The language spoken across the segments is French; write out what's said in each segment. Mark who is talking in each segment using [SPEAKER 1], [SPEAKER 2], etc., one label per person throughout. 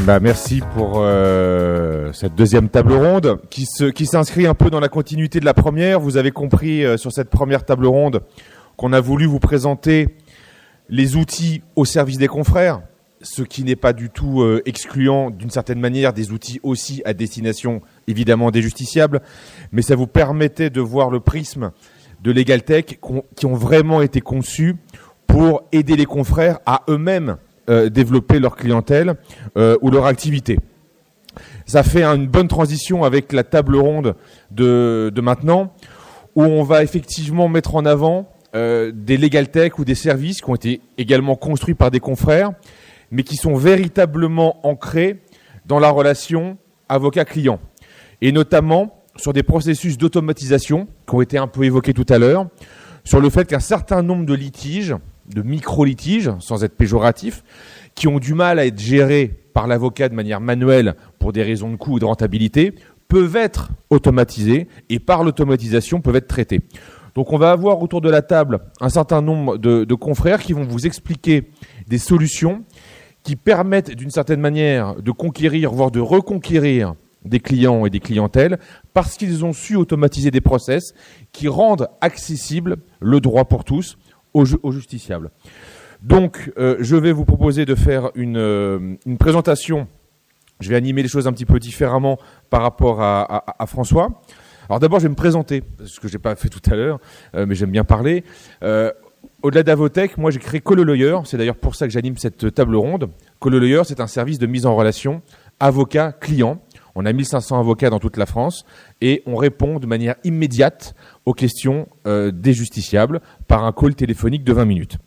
[SPEAKER 1] Merci pour cette deuxième table ronde qui s'inscrit un peu dans la continuité de la première. Vous avez compris sur cette première table ronde qu'on a voulu vous présenter les outils au service des confrères, ce qui n'est pas du tout excluant d'une certaine manière des outils aussi à destination évidemment des justiciables, mais ça vous permettait de voir le prisme de LegalTech qui ont vraiment été conçus pour aider les confrères à eux-mêmes développer leur clientèle ou leur activité. Ça fait une bonne transition avec la table ronde de maintenant, où on va effectivement mettre en avant des LegalTech ou des services qui ont été également construits par des confrères, mais qui sont véritablement ancrés dans la relation avocat-client, et notamment sur des processus d'automatisation qui ont été un peu évoqués tout à l'heure, sur le fait qu'un certain nombre de litiges, de micro-litiges, sans être péjoratif, qui ont du mal à être gérés par l'avocat de manière manuelle pour des raisons de coût ou de rentabilité, peuvent être automatisés et par l'automatisation peuvent être traités. Donc on va avoir autour de la table un certain nombre de confrères qui vont vous expliquer des solutions qui permettent d'une certaine manière de conquérir, voire de reconquérir des clients et des clientèles parce qu'ils ont su automatiser des process qui rendent accessible le droit pour tous aux justiciables. Donc, je vais vous proposer de faire une présentation. Je vais animer les choses un petit peu différemment par rapport à François. Alors d'abord, je vais me présenter, ce que je n'ai pas fait tout à l'heure, mais j'aime bien parler. Au-delà d'Avotech, moi j'ai créé Call a Lawyer. C'est d'ailleurs pour ça que j'anime cette table ronde. Call a Lawyer, c'est un service de mise en relation avocat-client. On a 1500 avocats dans toute la France et on répond de manière immédiate aux questions des justiciables par un call téléphonique de 20 minutes.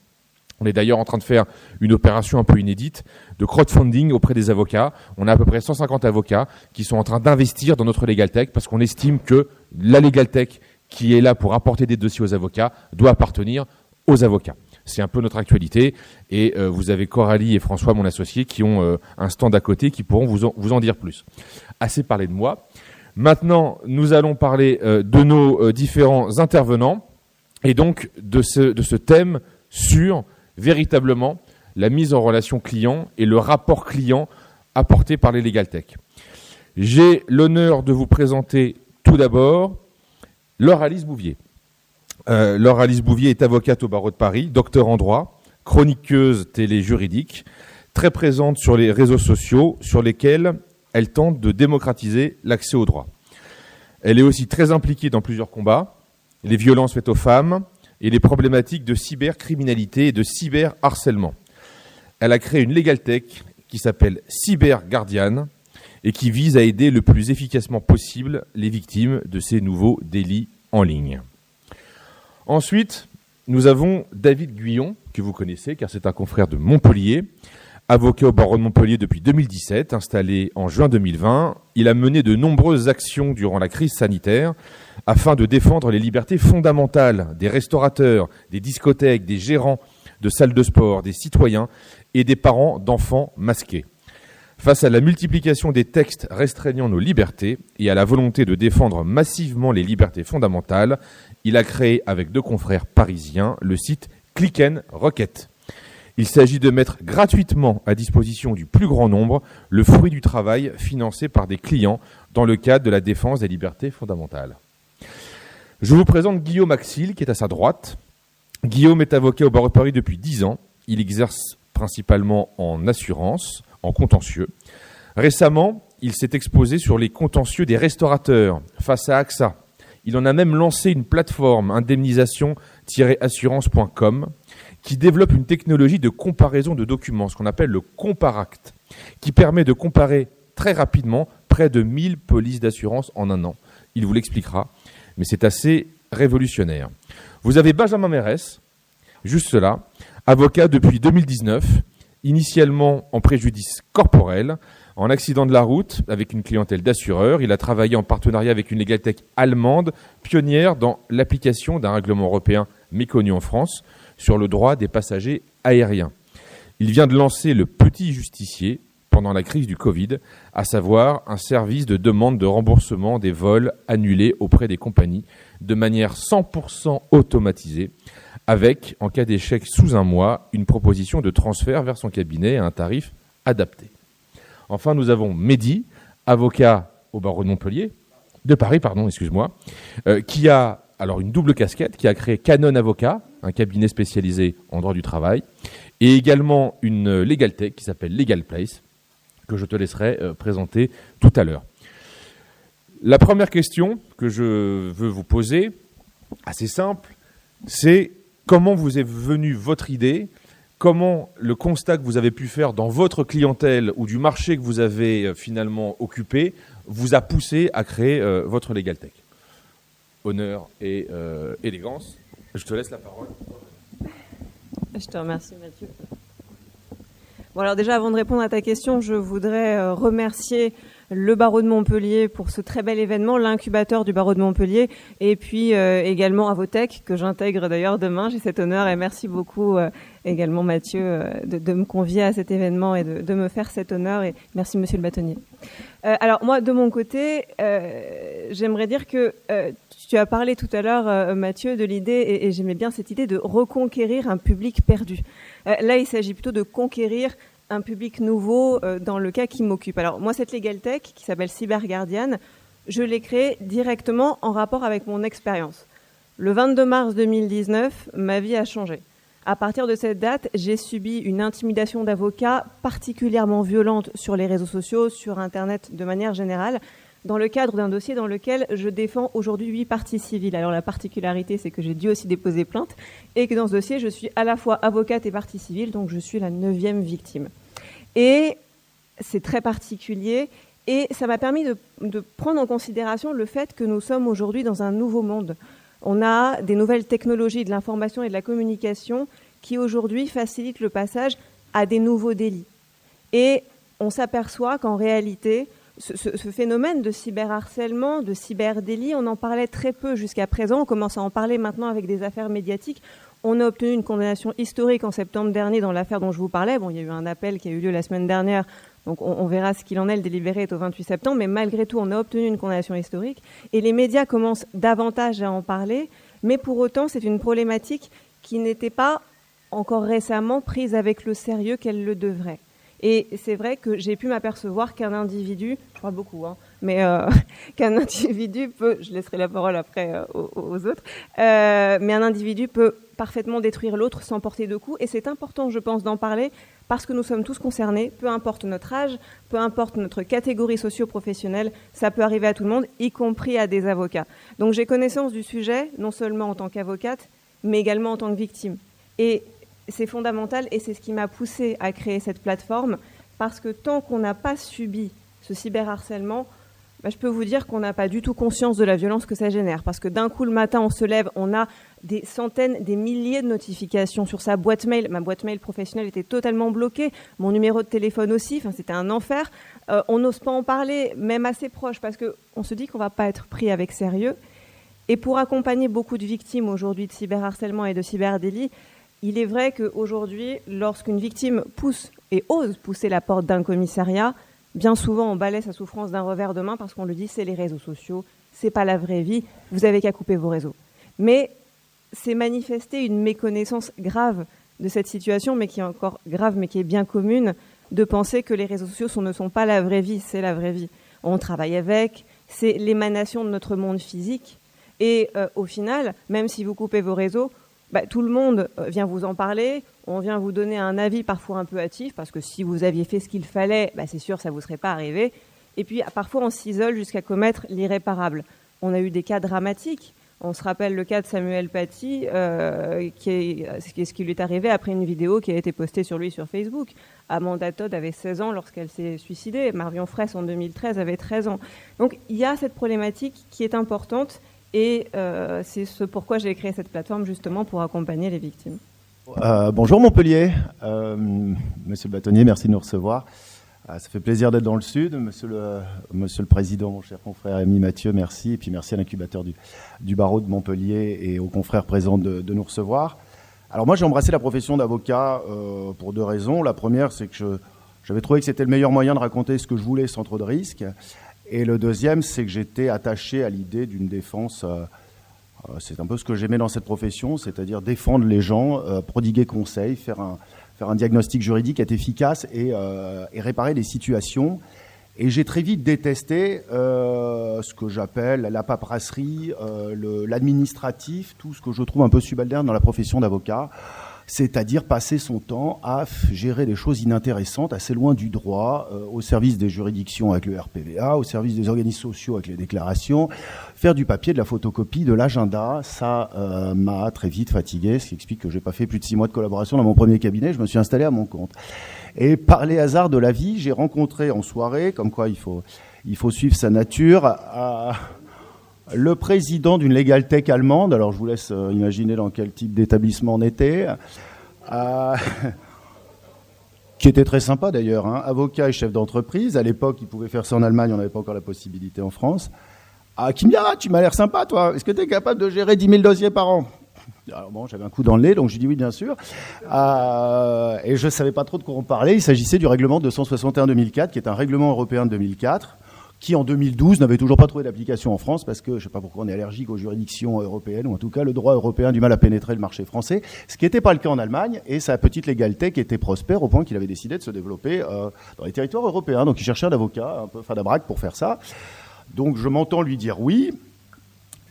[SPEAKER 1] On est d'ailleurs en train de faire une opération un peu inédite de crowdfunding auprès des avocats. On a à peu près 150 avocats qui sont en train d'investir dans notre LegalTech parce qu'on estime que la LegalTech qui est là pour apporter des dossiers aux avocats doit appartenir aux avocats. C'est un peu notre actualité et vous avez Coralie et François, mon associé, qui ont un stand à côté qui pourront vous en dire plus. Assez parlé de moi. Maintenant, nous allons parler de nos différents intervenants et donc de ce thème sur véritablement la mise en relation client et le rapport client apporté par les LegalTech. J'ai l'honneur de vous présenter tout d'abord Laure Alice Bouvier. Laure Alice Bouvier est avocate au barreau de Paris, docteur en droit, chroniqueuse télé juridique, très présente sur les réseaux sociaux sur lesquels elle tente de démocratiser l'accès au droit. Elle est aussi très impliquée dans plusieurs combats, les violences faites aux femmes et les problématiques de cybercriminalité et de cyberharcèlement. Elle a créé une LegalTech qui s'appelle CyberGuardian et qui vise à aider le plus efficacement possible les victimes de ces nouveaux délits en ligne. Ensuite, nous avons David Guyon, que vous connaissez car c'est un confrère de Montpellier, avocat au barreau de Montpellier depuis 2017, installé en juin 2020. Il a mené de nombreuses actions durant la crise sanitaire afin de défendre les libertés fondamentales des restaurateurs, des discothèques, des gérants de salles de sport, des citoyens et des parents d'enfants masqués. Face à la multiplication des textes restreignant nos libertés et à la volonté de défendre massivement les libertés fondamentales, il a créé avec 2 confrères parisiens le site Click & Requête. Il s'agit de mettre gratuitement à disposition du plus grand nombre le fruit du travail financé par des clients dans le cadre de la défense des libertés fondamentales. Je vous présente Guillaume Axil, qui est à sa droite. Guillaume est avocat au barreau de Paris depuis 10 ans. Il exerce principalement en assurance, en contentieux. Récemment, il s'est exposé sur les contentieux des restaurateurs face à AXA. Il en a même lancé une plateforme indemnisation-assurance.com qui développe une technologie de comparaison de documents, ce qu'on appelle le Comparact, qui permet de comparer très rapidement près de 1000 polices d'assurance en un an. Il vous l'expliquera, mais c'est assez révolutionnaire. Vous avez Benjamin Mérès, juste là, avocat depuis 2019, initialement en préjudice corporel, en accident de la route avec une clientèle d'assureurs. Il a travaillé en partenariat avec une LegalTech allemande, pionnière dans l'application d'un règlement européen méconnu en France sur le droit des passagers aériens. Il vient de lancer le Petit Justicier pendant la crise du Covid, à savoir un service de demande de remboursement des vols annulés auprès des compagnies de manière 100% automatisée, avec, en cas d'échec sous un mois, une proposition de transfert vers son cabinet à un tarif adapté. Enfin, nous avons Mehdi, avocat au barreau de Paris, excuse-moi, qui a alors une double casquette, qui a créé Canon Avocat, un cabinet spécialisé en droit du travail, et également une Legal Tech qui s'appelle Legal Place, que je te laisserai présenter tout à l'heure. La première question que je veux vous poser, assez simple, c'est comment vous est venue votre idée, comment le constat que vous avez pu faire dans votre clientèle ou du marché que vous avez finalement occupé vous a poussé à créer votre Legal Tech. Honneur et élégance. Je te laisse la parole.
[SPEAKER 2] Je te remercie, Mathieu. Bon, alors déjà, avant de répondre à ta question, je voudrais remercier le barreau de Montpellier pour ce très bel événement, l'incubateur du barreau de Montpellier, et puis également Avotech, que j'intègre d'ailleurs demain. J'ai cet honneur et merci beaucoup également Mathieu de me convier à cet événement et de me faire cet honneur, et merci Monsieur le bâtonnier. Alors moi, de mon côté, j'aimerais dire que tu as parlé tout à l'heure, Mathieu, de l'idée, et j'aimais bien cette idée de reconquérir un public perdu. Là, il s'agit plutôt de conquérir un public nouveau dans le cas qui m'occupe. Alors moi, cette Legal Tech qui s'appelle Cyber Guardian, je l'ai créée directement en rapport avec mon expérience. Le 22 mars 2019, ma vie a changé. À partir de cette date, j'ai subi une intimidation d'avocat particulièrement violente sur les réseaux sociaux, sur Internet de manière générale, dans le cadre d'un dossier dans lequel je défends aujourd'hui 8 parties civiles. Alors la particularité, c'est que j'ai dû aussi déposer plainte et que dans ce dossier, je suis à la fois avocate et partie civile, donc je suis la 9e victime. Et c'est très particulier et ça m'a permis de prendre en considération le fait que nous sommes aujourd'hui dans un nouveau monde. On a des nouvelles technologies de l'information et de la communication qui aujourd'hui facilitent le passage à des nouveaux délits. Et on s'aperçoit qu'en réalité, ce phénomène de cyberharcèlement, de cyberdélit, on en parlait très peu jusqu'à présent. On commence à en parler maintenant avec des affaires médiatiques. On a obtenu une condamnation historique en septembre dernier dans l'affaire dont je vous parlais. Bon, il y a eu un appel qui a eu lieu la semaine dernière, donc on verra ce qu'il en est. Le délibéré est au 28 septembre, mais malgré tout, on a obtenu une condamnation historique. Et les médias commencent davantage à en parler, mais pour autant, c'est une problématique qui n'était pas encore récemment prise avec le sérieux qu'elle le devrait. Et c'est vrai que j'ai pu m'apercevoir qu'un individu, je parle beaucoup, mais qu'un individu peut, je laisserai la parole après aux autres, mais un individu peut parfaitement détruire l'autre sans porter de coups. Et c'est important, je pense, d'en parler parce que nous sommes tous concernés, peu importe notre âge, peu importe notre catégorie socio-professionnelle, ça peut arriver à tout le monde, y compris à des avocats. Donc j'ai connaissance du sujet, non seulement en tant qu'avocate, mais également en tant que victime. Et c'est fondamental et c'est ce qui m'a poussée à créer cette plateforme parce que tant qu'on n'a pas subi ce cyberharcèlement, je peux vous dire qu'on n'a pas du tout conscience de la violence que ça génère. Parce que d'un coup, le matin, on se lève, on a des centaines, des milliers de notifications sur sa boîte mail. Ma boîte mail professionnelle était totalement bloquée. Mon numéro de téléphone aussi. Enfin, c'était un enfer. On n'ose pas en parler, même assez proche, parce qu'on se dit qu'on ne va pas être pris avec sérieux. Et pour accompagner beaucoup de victimes aujourd'hui de cyberharcèlement et de cyberdélit, il est vrai qu'aujourd'hui, lorsqu'une victime pousse et ose pousser la porte d'un commissariat, bien souvent on balaie sa souffrance d'un revers de main parce qu'on lui dit c'est les réseaux sociaux, c'est pas la vraie vie, vous avez qu'à couper vos réseaux. Mais c'est manifester une méconnaissance grave de cette situation, mais qui est encore grave, mais qui est bien commune, de penser que les réseaux sociaux ne sont pas la vraie vie, c'est la vraie vie. On travaille avec, c'est l'émanation de notre monde physique. Et au final, même si vous coupez vos réseaux, tout le monde vient vous en parler, on vient vous donner un avis parfois un peu hâtif, parce que si vous aviez fait ce qu'il fallait, c'est sûr, ça ne vous serait pas arrivé. Et puis parfois on s'isole jusqu'à commettre l'irréparable. On a eu des cas dramatiques. On se rappelle le cas de Samuel Paty, ce qui lui est arrivé après une vidéo qui a été postée sur lui sur Facebook. Amanda Todd avait 16 ans lorsqu'elle s'est suicidée. Marion Fraisse, en 2013, avait 13 ans. Donc il y a cette problématique qui est importante. Et c'est ce pourquoi j'ai créé cette plateforme, justement, pour accompagner les victimes.
[SPEAKER 3] Bonjour Montpellier, monsieur le bâtonnier, merci de nous recevoir. Ça fait plaisir d'être dans le Sud. Monsieur le Président, mon cher confrère Ami Mathieu, merci. Et puis merci à l'incubateur du barreau de Montpellier et aux confrères présents de nous recevoir. Alors moi, j'ai embrassé la profession d'avocat pour 2 raisons. La première, c'est que j'avais trouvé que c'était le meilleur moyen de raconter ce que je voulais sans trop de risques. Et le deuxième, c'est que j'étais attaché à l'idée d'une défense. C'est un peu ce que j'aimais dans cette profession, c'est-à-dire défendre les gens, prodiguer conseil, faire faire un diagnostic juridique, être efficace et réparer les situations. Et j'ai très vite détesté ce que j'appelle la paperasserie, l'administratif, tout ce que je trouve un peu subalterne dans la profession d'avocat, c'est-à-dire passer son temps à gérer des choses inintéressantes, assez loin du droit, au service des juridictions avec le RPVA, au service des organismes sociaux avec les déclarations, faire du papier, de la photocopie, de l'agenda. Ça m'a très vite fatigué, ce qui explique que j'ai pas fait plus de 6 mois de collaboration dans mon premier cabinet, je me suis installé à mon compte. Et par les hasards de la vie, j'ai rencontré en soirée, comme quoi il faut suivre sa nature, le président d'une Legal Tech allemande. Alors je vous laisse imaginer dans quel type d'établissement on était, qui était très sympa d'ailleurs, hein, avocat et chef d'entreprise. À l'époque, il pouvait faire ça en Allemagne, on n'avait pas encore la possibilité en France. Qui me dit, tu m'as l'air sympa toi, est-ce que tu es capable de gérer 10 000 dossiers par an? Alors bon, j'avais un coup dans le nez, donc je lui dis oui, bien sûr. Et je ne savais pas trop de quoi on parlait. Il s'agissait du règlement 261-2004, qui est un règlement européen de 2004, qui en 2012 n'avait toujours pas trouvé d'application en France, parce que je ne sais pas pourquoi on est allergique aux juridictions européennes, ou en tout cas le droit européen a du mal à pénétrer le marché français, ce qui n'était pas le cas en Allemagne, et sa petite Legal Tech était prospère au point qu'il avait décidé de se développer dans les territoires européens. Donc il cherchait un avocat, un peu fadabraque pour faire ça. Donc je m'entends lui dire oui.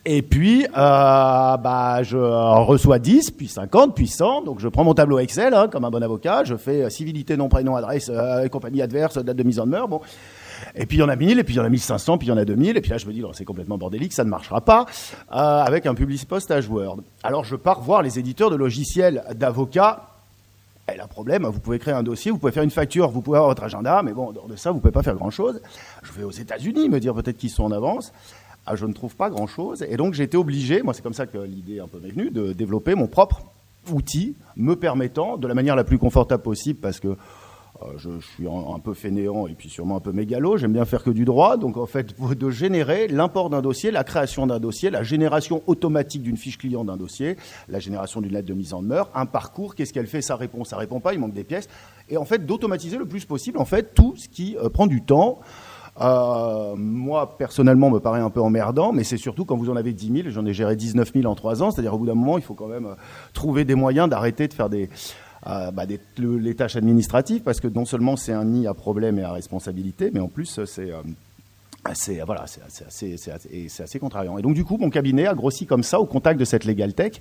[SPEAKER 3] Et puis, je reçois 10, puis 50, puis 100. Donc, je prends mon tableau Excel, hein, comme un bon avocat. Je fais civilité, nom, prénom, adresse, compagnie adverse, date de mise en demeure. Bon. Et puis, il y en a 1000, et puis il y en a 1500, puis il y en a 2000. Et puis là, je me dis, c'est complètement bordélique, ça ne marchera pas, avec un Publispostage Word. Alors, je pars voir les éditeurs de logiciels d'avocats. Et là, problème, vous pouvez créer un dossier, vous pouvez faire une facture, vous pouvez avoir votre agenda, mais bon, en dehors de ça, vous ne pouvez pas faire grand-chose. Je vais aux États-Unis, me dire peut-être qu'ils sont en avance. Je ne trouve pas grand-chose. Et donc, j'ai été obligé, moi c'est comme ça que l'idée un peu m'est venue, de développer mon propre outil me permettant, de la manière la plus confortable possible, parce que je suis un peu fainéant et puis sûrement un peu mégalo, j'aime bien faire que du droit, donc en fait, de générer l'import d'un dossier, la création d'un dossier, la génération automatique d'une fiche client d'un dossier, la génération d'une lettre de mise en demeure, un parcours, qu'est-ce qu'elle fait, ça répond pas, il manque des pièces, et en fait, d'automatiser le plus possible, en fait, tout ce qui prend du temps. Moi, personnellement, me paraît un peu emmerdant, mais c'est surtout quand vous en avez 10 000, j'en ai géré 19 000 en 3 ans, c'est-à-dire au bout d'un moment, il faut quand même trouver des moyens d'arrêter de faire les tâches administratives, parce que non seulement c'est un nid à problème et à responsabilité, mais en plus, c'est assez contrariant. Et donc, du coup, mon cabinet a grossi comme ça, au contact de cette Legal Tech,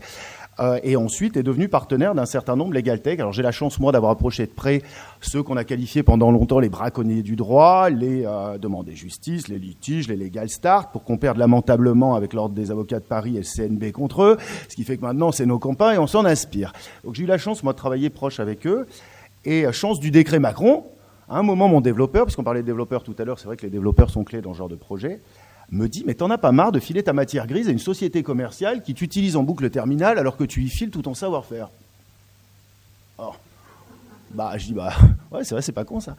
[SPEAKER 3] et ensuite est devenu partenaire d'un certain nombre de Legal Tech. Alors, j'ai la chance, moi, d'avoir approché de près ceux qu'on a qualifiés pendant longtemps les braconniers du droit, les demandés justice, les litiges, les Legal Start, pour qu'on perde lamentablement avec l'Ordre des avocats de Paris et le CNB contre eux, ce qui fait que maintenant, c'est nos copains et on s'en inspire. Donc, j'ai eu la chance, moi, de travailler proche avec eux, et chance du décret Macron. À un moment, mon développeur, puisqu'on parlait de développeurs tout à l'heure, c'est vrai que les développeurs sont clés dans ce genre de projet, me dit « Mais t'en as pas marre de filer ta matière grise à une société commerciale qui t'utilise en boucle terminale alors que tu y files tout ton savoir-faire ?» Alors, je dis « Ouais, c'est vrai, c'est pas con ça. »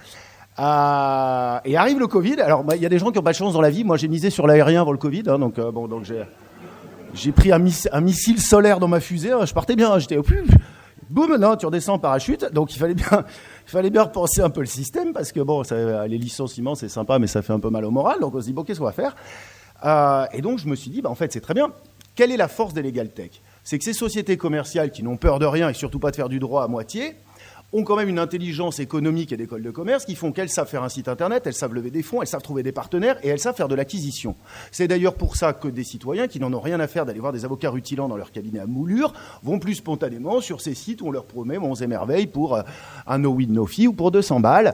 [SPEAKER 3] Et arrive le Covid. Alors, il y a des gens qui n'ont pas de chance dans la vie. Moi, j'ai misé sur l'aérien avant le Covid, hein, donc j'ai pris un missile solaire dans ma fusée. Je partais bien, j'étais au plus... Boum, non, tu redescends en parachute. Donc, il fallait bien repenser un peu le système, parce que bon, les licenciements, c'est sympa, mais ça fait un peu mal au moral. Donc, on se dit, bon, qu'est-ce qu'on va faire ? Et donc, je me suis dit, en fait, c'est très bien. Quelle est la force des Legal Tech ? C'est que ces sociétés commerciales qui n'ont peur de rien et surtout pas de faire du droit à moitié, ont quand même une intelligence économique et d'école de commerce qui font qu'elles savent faire un site internet, elles savent lever des fonds, elles savent trouver des partenaires et elles savent faire de l'acquisition. C'est d'ailleurs pour ça que des citoyens qui n'en ont rien à faire d'aller voir des avocats rutilants dans leur cabinet à moulure vont plus spontanément sur ces sites où on leur promet monts et merveilles pour un no win no fee ou pour 200 balles.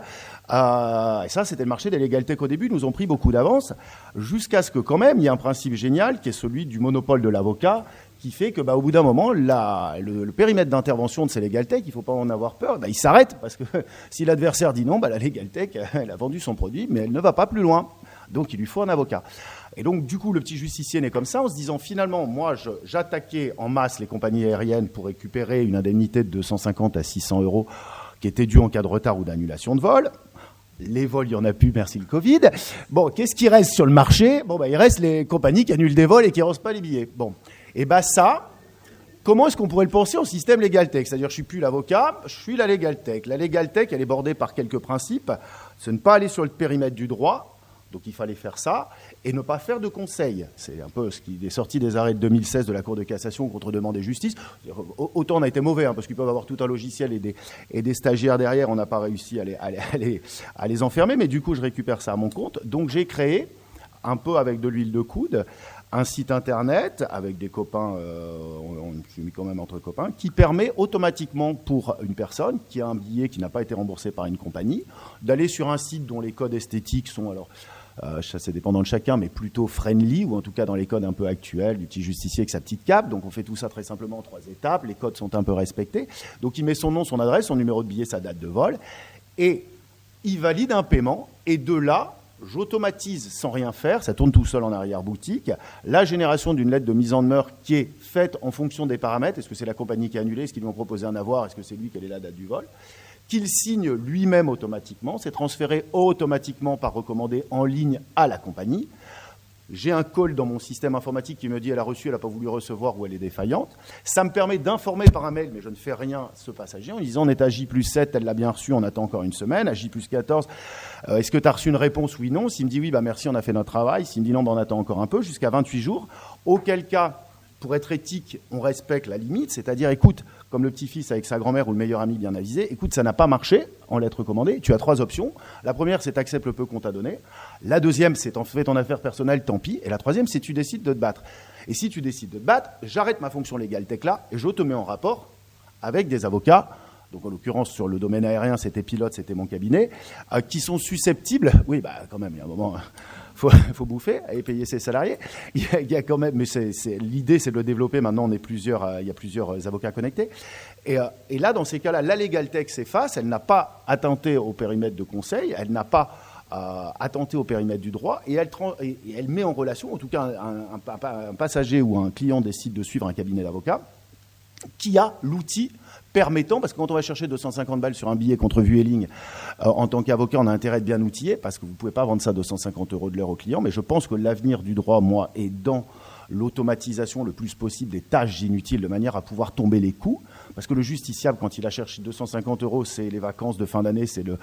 [SPEAKER 3] Et ça, c'était le marché des Legal Tech au début, nous ont pris beaucoup d'avance, jusqu'à ce que quand même, il y ait un principe génial qui est celui du monopole de l'avocat, qui fait que, au bout d'un moment, le périmètre d'intervention de ces Legal Tech, il ne faut pas en avoir peur, il s'arrête, parce que si l'adversaire dit non, la Legal Tech, elle a vendu son produit, mais elle ne va pas plus loin. Donc, il lui faut un avocat. Et donc, du coup, le petit justicier naît comme ça, en se disant, finalement, moi, j'attaquais en masse les compagnies aériennes pour récupérer une indemnité de 250 à 600 euros qui était due en cas de retard ou d'annulation de vol. Les vols, il n'y en a plus, merci le Covid. Bon, qu'est-ce qui reste sur le marché ? Il reste les compagnies qui annulent des vols et qui ne rosent pas les billets. Bon. Et ça, comment est-ce qu'on pourrait le penser en système Legal Tech ? C'est-à-dire, je ne suis plus l'avocat, je suis la Legal Tech. La Legal Tech, elle est bordée par quelques principes. C'est ne pas aller sur le périmètre du droit, Donc il fallait faire ça et ne pas faire de conseil. C'est un peu ce qui est sorti des arrêts de 2016 de la Cour de cassation contre demande et justice. Autant on a été mauvais, parce qu'ils peuvent avoir tout un logiciel et des stagiaires derrière, on n'a pas réussi à les enfermer, mais du coup je récupère ça à mon compte. Donc j'ai créé, un peu avec de l'huile de coude, un site internet avec des copains, on s'est mis quand même entre copains, qui permet automatiquement pour une personne qui a un billet qui n'a pas été remboursé par une compagnie, d'aller sur un site dont les codes esthétiques sont, alors ça c'est dépendant de chacun, mais plutôt friendly, ou en tout cas dans les codes un peu actuels, du petit justicier avec sa petite cape. Donc on fait tout ça très simplement en 3 étapes, les codes sont un peu respectés. Donc il met son nom, son adresse, son numéro de billet, sa date de vol, et il valide un paiement, et de là, j'automatise sans rien faire, ça tourne tout seul en arrière-boutique, la génération d'une lettre de mise en demeure qui est faite en fonction des paramètres. Est-ce que c'est la compagnie qui a annulé? Est-ce qu'ils lui ont proposé un avoir? Est-ce que c'est lui qui a la date du vol? Qu'il signe lui-même automatiquement. C'est transféré automatiquement par recommandé en ligne à la compagnie. J'ai un call dans mon système informatique qui me dit elle a reçu, elle n'a pas voulu recevoir ou elle est défaillante. Ça me permet d'informer par un mail, mais je ne fais rien, ce passager, en disant on est à J+7, elle l'a bien reçu, on attend encore une semaine. À J+14, est-ce que tu as reçu une réponse? Oui, non. S'il me dit oui, merci, on a fait notre travail. S'il me dit non, on attend encore un peu, jusqu'à 28 jours. Auquel cas, pour être éthique, on respecte la limite, c'est-à-dire, écoute, comme le petit-fils avec sa grand-mère ou le meilleur ami bien avisé, écoute, ça n'a pas marché en lettre recommandée, tu as 3 options. La première, c'est t'acceptes le peu qu'on t'a donné. La deuxième, c'est t'en fais ton affaire personnelle, tant pis. Et la troisième, c'est tu décides de te battre. Et si tu décides de te battre, j'arrête ma fonction légale tech là et je te mets en rapport avec des avocats. Donc en l'occurrence, sur le domaine aérien, c'était Pilote, c'était mon cabinet, qui sont susceptibles, oui, quand même, il y a un moment... faut bouffer et payer ses salariés. Il y a quand même, mais l'idée, c'est de le développer. Maintenant, il y a plusieurs avocats connectés. Et là, dans ces cas-là, la LegalTech s'efface. Elle n'a pas attenté au périmètre de conseil. Elle n'a pas attenté au périmètre du droit. Et elle met en relation, en tout cas, un passager ou un client décide de suivre un cabinet d'avocats qui a l'outil permettant, parce que quand on va chercher 250 balles sur un billet contre vue et ligne, en tant qu'avocat, on a intérêt de bien outiller, parce que vous ne pouvez pas vendre ça 250 € de l'heure au client, mais je pense que l'avenir du droit, moi, est dans l'automatisation le plus possible des tâches inutiles, de manière à pouvoir tomber les coûts, parce que le justiciable, quand il a cherché 250 €, c'est les vacances de fin d'année, c'est le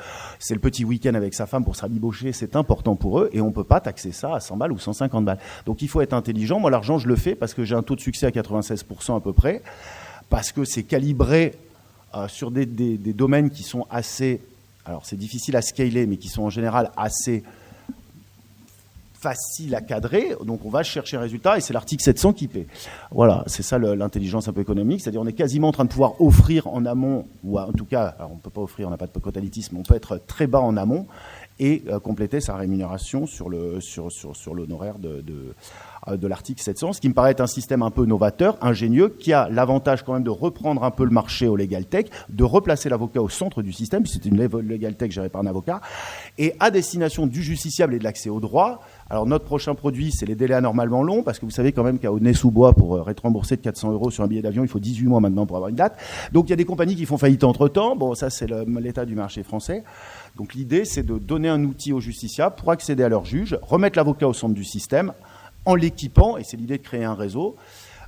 [SPEAKER 3] petit week-end avec sa femme pour se rabibocher, c'est important pour eux, et on ne peut pas taxer ça à 100 balles ou 150 balles. Donc il faut être intelligent. Moi, l'argent, je le fais parce que j'ai un taux de succès à 96% à peu près, parce que c'est calibré sur des domaines qui sont assez... Alors, c'est difficile à scaler, mais qui sont en général assez faciles à cadrer. Donc, on va chercher un résultat, et c'est l'article 700 qui paie. Voilà, c'est ça l'intelligence un peu économique. C'est-à-dire, on est quasiment en train de pouvoir offrir en amont, ou en tout cas, alors on ne peut pas offrir, on n'a pas de quotalétisme, mais on peut être très bas en amont et compléter sa rémunération sur l'honoraire de l'article 700, ce qui me paraît être un système un peu novateur, ingénieux, qui a l'avantage quand même de reprendre un peu le marché au Legal Tech, de replacer l'avocat au centre du système, puisque c'est une Legal Tech gérée par un avocat, et à destination du justiciable et de l'accès au droit. Alors notre prochain produit, c'est les délais anormalement longs, parce que vous savez quand même qu'à Aulnay-sous-Bois, pour être remboursé de 400 € sur un billet d'avion, il faut 18 mois maintenant pour avoir une date. Donc il y a des compagnies qui font faillite entre-temps. Bon, ça c'est l'état du marché français. Donc l'idée, c'est de donner un outil aux justiciables pour accéder à leur juge, remettre l'avocat au centre du système, en l'équipant, et c'est l'idée de créer un réseau.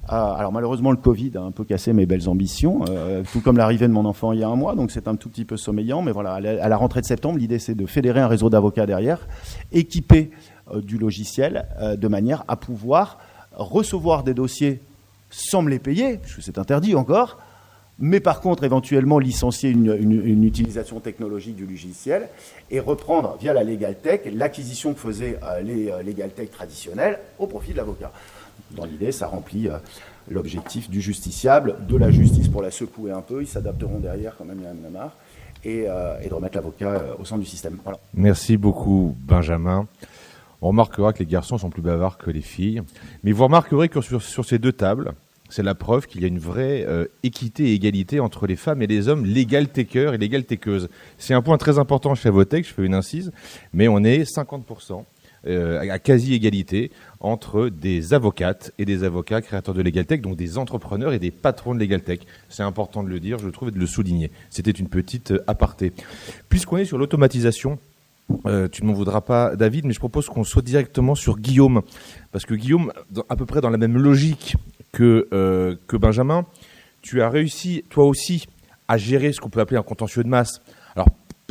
[SPEAKER 3] Alors malheureusement, le Covid a un peu cassé mes belles ambitions, tout comme l'arrivée de mon enfant il y a 1 mois, donc c'est un tout petit peu sommeillant, mais voilà, à la rentrée de septembre, l'idée c'est de fédérer un réseau d'avocats derrière, équipé du logiciel, de manière à pouvoir recevoir des dossiers sans me les payer, parce que c'est interdit encore, mais par contre éventuellement licencier une utilisation technologique du logiciel et reprendre via la Legal Tech l'acquisition que faisaient les Legal Tech traditionnels au profit de l'avocat. Dans l'idée, ça remplit l'objectif du justiciable, de la justice pour la secouer un peu, ils s'adapteront derrière quand même, il y en a marre, et de remettre l'avocat au centre du système. Voilà.
[SPEAKER 1] Merci beaucoup Benjamin. On remarquera que les garçons sont plus bavards que les filles, mais vous remarquerez que sur ces 2 tables, c'est la preuve qu'il y a une vraie équité et égalité entre les femmes et les hommes, légal techeurs et légal techeuses. C'est un point très important chez Avotech, je fais une incise, mais on est 50% à quasi-égalité entre des avocates et des avocats créateurs de Legal Tech, donc des entrepreneurs et des patrons de Legal Tech. C'est important de le dire, je trouve, et de le souligner. C'était une petite aparté. Puisqu'on est sur l'automatisation, tu ne m'en voudras pas, David, mais je propose qu'on saute directement sur Guillaume. Parce que Guillaume, à peu près dans la même logique que Benjamin, tu as réussi, toi aussi, à gérer ce qu'on peut appeler un contentieux de masse. Alors,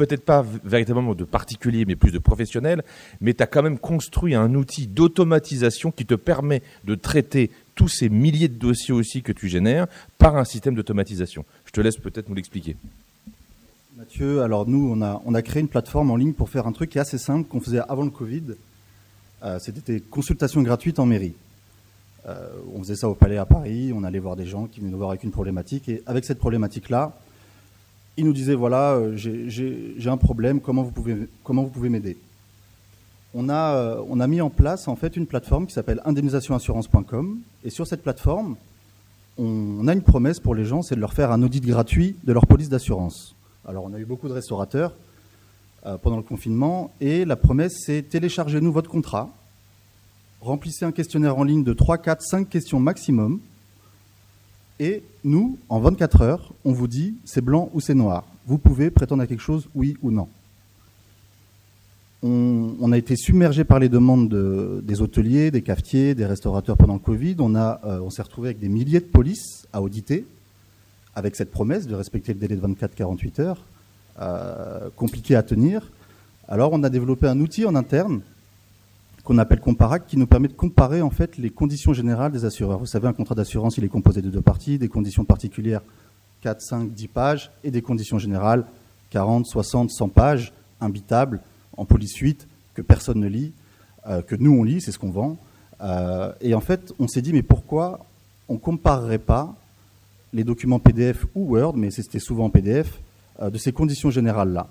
[SPEAKER 1] peut-être pas véritablement de particuliers, mais plus de professionnels, mais tu as quand même construit un outil d'automatisation qui te permet de traiter tous ces milliers de dossiers aussi que tu génères par un système d'automatisation. Je te laisse peut-être nous l'expliquer.
[SPEAKER 4] Mathieu, alors nous, on a créé une plateforme en ligne pour faire un truc qui est assez simple, qu'on faisait avant le Covid. C'était des consultations gratuites en mairie. On faisait ça au Palais à Paris, on allait voir des gens qui venaient nous voir avec une problématique, et avec cette problématique-là, ils nous disaient, voilà, j'ai un problème, comment vous pouvez m'aider ? On a mis en place en fait une plateforme qui s'appelle indemnisationassurance.com, et sur cette plateforme, on a une promesse pour les gens, c'est de leur faire un audit gratuit de leur police d'assurance. Alors on a eu beaucoup de restaurateurs pendant le confinement, et la promesse c'est téléchargez-nous votre contrat, remplissez un questionnaire en ligne de 3, 4, 5 questions maximum, et nous, en 24 heures, on vous dit c'est blanc ou c'est noir. Vous pouvez prétendre à quelque chose, oui ou non. On a été submergé par les demandes des hôteliers, des cafetiers, des restaurateurs pendant le Covid. On s'est retrouvé avec des milliers de polices à auditer, avec cette promesse de respecter le délai de 24-48 heures, compliqué à tenir. Alors on a développé un outil en interne qu'on appelle Comparac, qui nous permet de comparer en fait les conditions générales des assureurs. Vous savez, un contrat d'assurance, il est composé de 2 parties, des conditions particulières 4, 5, 10 pages, et des conditions générales 40, 60, 100 pages, imbitables, en police suite, que personne ne lit, que nous on lit, c'est ce qu'on vend. Et en fait, on s'est dit, mais pourquoi on ne comparerait pas les documents PDF ou Word, mais c'était souvent en PDF, de ces conditions générales-là.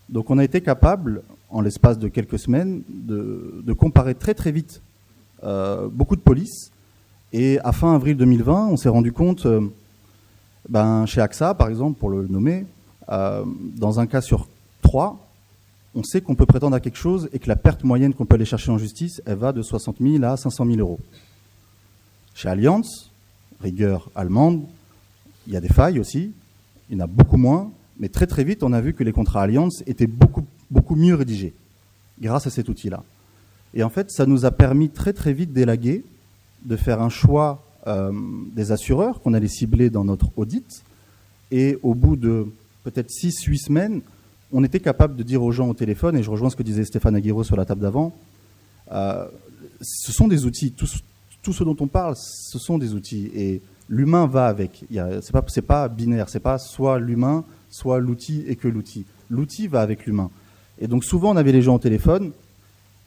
[SPEAKER 4] Donc on a été capable, en l'espace de quelques semaines, de comparer très très vite beaucoup de polices. Et à fin avril 2020, on s'est rendu compte, chez AXA par exemple, pour le nommer, dans un cas sur 3, on sait qu'on peut prétendre à quelque chose et que la perte moyenne qu'on peut aller chercher en justice, elle va de 60 000 à 500 000 euros. Chez Allianz, rigueur allemande, il y a des failles aussi, il y en a beaucoup moins, mais très très vite, on a vu que les contrats Allianz étaient beaucoup mieux rédigés, grâce à cet outil-là. Et en fait, ça nous a permis très très vite d'élaguer, de faire un choix des assureurs qu'on allait cibler dans notre audit, et au bout de peut-être 6-8 semaines, on était capable de dire aux gens au téléphone, et je rejoins ce que disait Stéphane Aguero sur la table d'avant, ce sont des outils, tout ce dont on parle, ce sont des outils, et l'humain va avec. C'est pas binaire, c'est pas soit l'humain, soit l'outil et que l'outil. L'outil va avec l'humain. Et donc souvent on avait les gens au téléphone,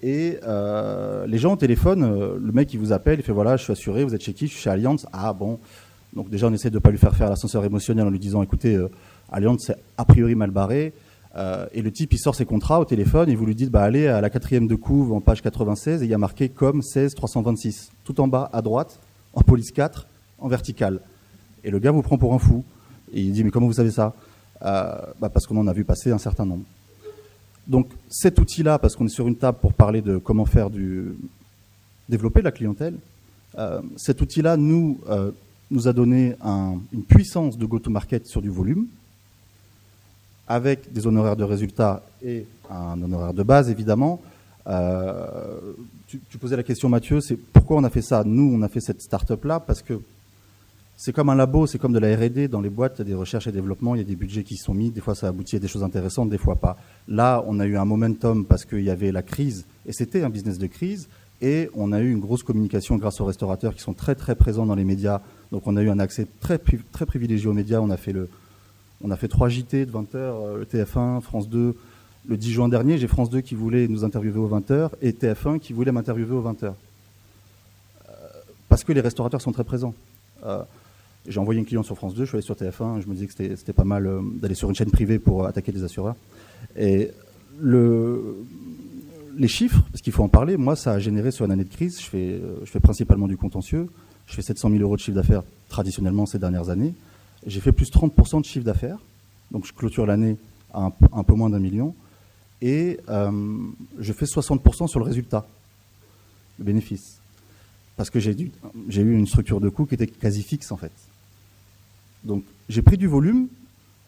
[SPEAKER 4] et les gens au téléphone, le mec il vous appelle, il fait voilà, je suis assuré, vous êtes chez qui? Je suis chez Allianz. Ah bon. Donc déjà on essaie de ne pas lui faire l'ascenseur émotionnel en lui disant écoutez, Allianz c'est a priori mal barré. Et le type il sort ses contrats au téléphone et vous lui dites allez à la 4e de couve en page 96 et il y a marqué comme 16 326 tout en bas à droite en police 4 en verticale. Et le gars vous prend pour un fou et il dit mais comment vous savez ça? Parce qu'on en a vu passer un certain nombre. Donc cet outil-là, parce qu'on est sur une table pour parler de comment faire développer la clientèle, cet outil-là nous a donné une puissance de go-to-market sur du volume, avec des honoraires de résultat et un honoraire de base, évidemment. Tu posais la question, Mathieu, c'est pourquoi on a fait ça? Nous, on a fait cette start-up-là parce que c'est comme un labo, c'est comme de la R&D. Dans les boîtes, il y a des recherches et développement, il y a des budgets qui sont mis. Des fois, ça aboutit à des choses intéressantes, des fois pas. Là, on a eu un momentum parce qu'il y avait la crise, et c'était un business de crise. Et on a eu une grosse communication grâce aux restaurateurs qui sont très, très présents dans les médias. Donc, on a eu un accès très, très privilégié aux médias. On a fait 3 JT de 20h, le TF1, France 2. Le 10 juin dernier, j'ai France 2 qui voulait nous interviewer aux 20h et TF1 qui voulait m'interviewer aux 20h. Parce que les restaurateurs sont très présents. J'ai envoyé une cliente sur France 2, je suis allé sur TF1 et je me disais que c'était pas mal d'aller sur une chaîne privée pour attaquer les assureurs. Et les chiffres, parce qu'il faut en parler, moi ça a généré sur une année de crise, je fais principalement du contentieux, je fais 700 000 euros de chiffre d'affaires traditionnellement ces dernières années. J'ai fait plus 30% de chiffre d'affaires, donc je clôture l'année à un peu moins d'1 million, et je fais 60% sur le résultat, le bénéfice. Parce que j'ai eu une structure de coût qui était quasi fixe en fait. Donc j'ai pris du volume,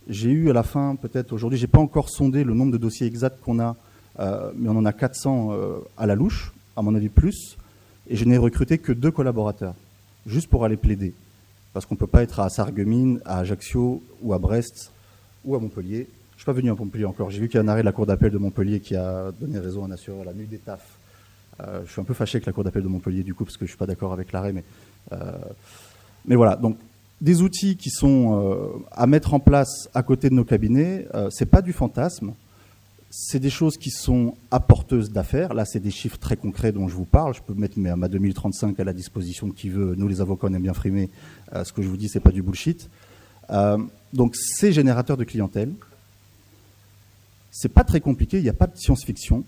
[SPEAKER 4] j'ai eu à la fin, peut-être aujourd'hui, j'ai pas encore sondé le nombre de dossiers exacts qu'on a, mais on en a 400 à la louche, à mon avis plus, et je n'ai recruté que 2 collaborateurs, juste pour aller plaider. Parce qu'on ne peut pas être à Sarreguemines, à Ajaccio ou à Brest ou à Montpellier. suis pas venu à Montpellier encore. J'ai vu qu'il y a un arrêt de la Cour d'appel de Montpellier qui a donné raison à un assureur, la nuit des TAF. Je suis un peu fâché avec la Cour d'appel de Montpellier, du coup, parce que je suis pas d'accord avec l'arrêt. Mais voilà, donc des outils qui sont à mettre en place à côté de nos cabinets, c'est pas du fantasme. C'est des choses qui sont apporteuses d'affaires. Là, c'est des chiffres très concrets dont je vous parle. Je peux mettre ma 2035 à la disposition de qui veut. Nous, les avocats, on aime bien frimer. Ce que je vous dis, c'est pas du bullshit. Donc, c'est générateur de clientèle. C'est pas très compliqué. Il n'y a pas de science-fiction.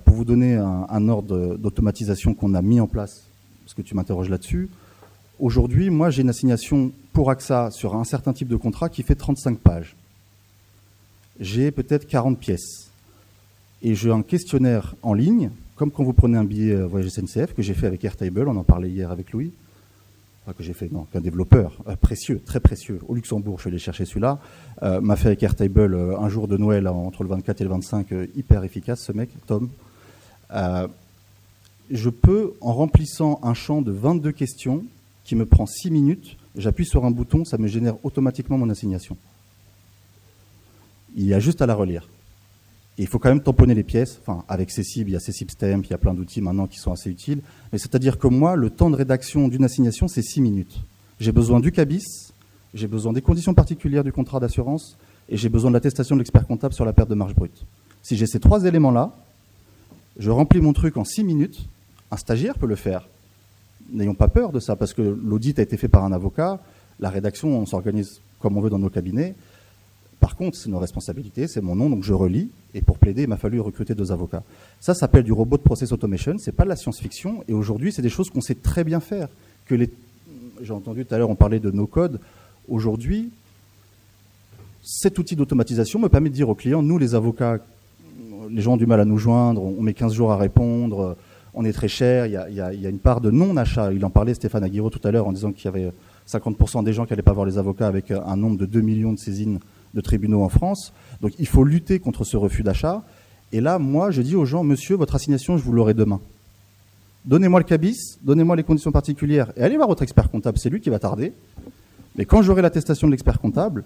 [SPEAKER 4] Pour vous donner un ordre d'automatisation qu'on a mis en place, parce que tu m'interroges là-dessus, aujourd'hui, moi, j'ai une assignation pour AXA sur un certain type de contrat qui fait 35 pages. J'ai peut-être 40 pièces. Et j'ai un questionnaire en ligne, comme quand vous prenez un billet voyage SNCF, que j'ai fait avec Airtable, on en parlait hier avec Louis, enfin, que j'ai fait, non, qu'un développeur précieux, très précieux, au Luxembourg, je suis allé chercher celui-là, m'a fait avec Airtable un jour de Noël entre le 24 et le 25, hyper efficace ce mec, Tom. Je peux, en remplissant un champ de 22 questions, qui me prend 6 minutes, j'appuie sur un bouton, ça me génère automatiquement mon assignation. Il y a juste à la relire. Et il faut quand même tamponner les pièces. Enfin, avec Cessib, il y a Cessib Stamp, il y a plein d'outils maintenant qui sont assez utiles. Mais c'est-à-dire que moi, le temps de rédaction d'une assignation, c'est 6 minutes. J'ai besoin du CABIS, j'ai besoin des conditions particulières du contrat d'assurance et j'ai besoin de l'attestation de l'expert comptable sur la perte de marge brute. Si j'ai ces 3 éléments-là, je remplis mon truc en 6 minutes. Un stagiaire peut le faire. N'ayons pas peur de ça, parce que l'audit a été fait par un avocat. La rédaction, on s'organise comme on veut dans nos cabinets. Par contre, c'est nos responsabilités, c'est mon nom, donc je relis. Et pour plaider, il m'a fallu recruter 2 avocats. Ça s'appelle du robot de process automation. C'est pas de la science-fiction. Et aujourd'hui, c'est des choses qu'on sait très bien faire. J'ai entendu tout à l'heure, on parlait de no-code. Aujourd'hui, cet outil d'automatisation me permet de dire aux clients, nous, les avocats, les gens ont du mal à nous joindre, on met 15 jours à répondre, on est très cher, il y a une part de non-achat. Il en parlait, Stéphane Aguirre, tout à l'heure, en disant qu'il y avait 50% des gens qui n'allaient pas voir les avocats avec un nombre de 2 millions de saisines de tribunaux en France. Donc il faut lutter contre ce refus d'achat. Et là, moi, je dis aux gens, monsieur, votre assignation, je vous l'aurai demain. Donnez-moi le CABIS, donnez-moi les conditions particulières et allez voir votre expert comptable, c'est lui qui va tarder. Mais quand j'aurai l'attestation de l'expert comptable,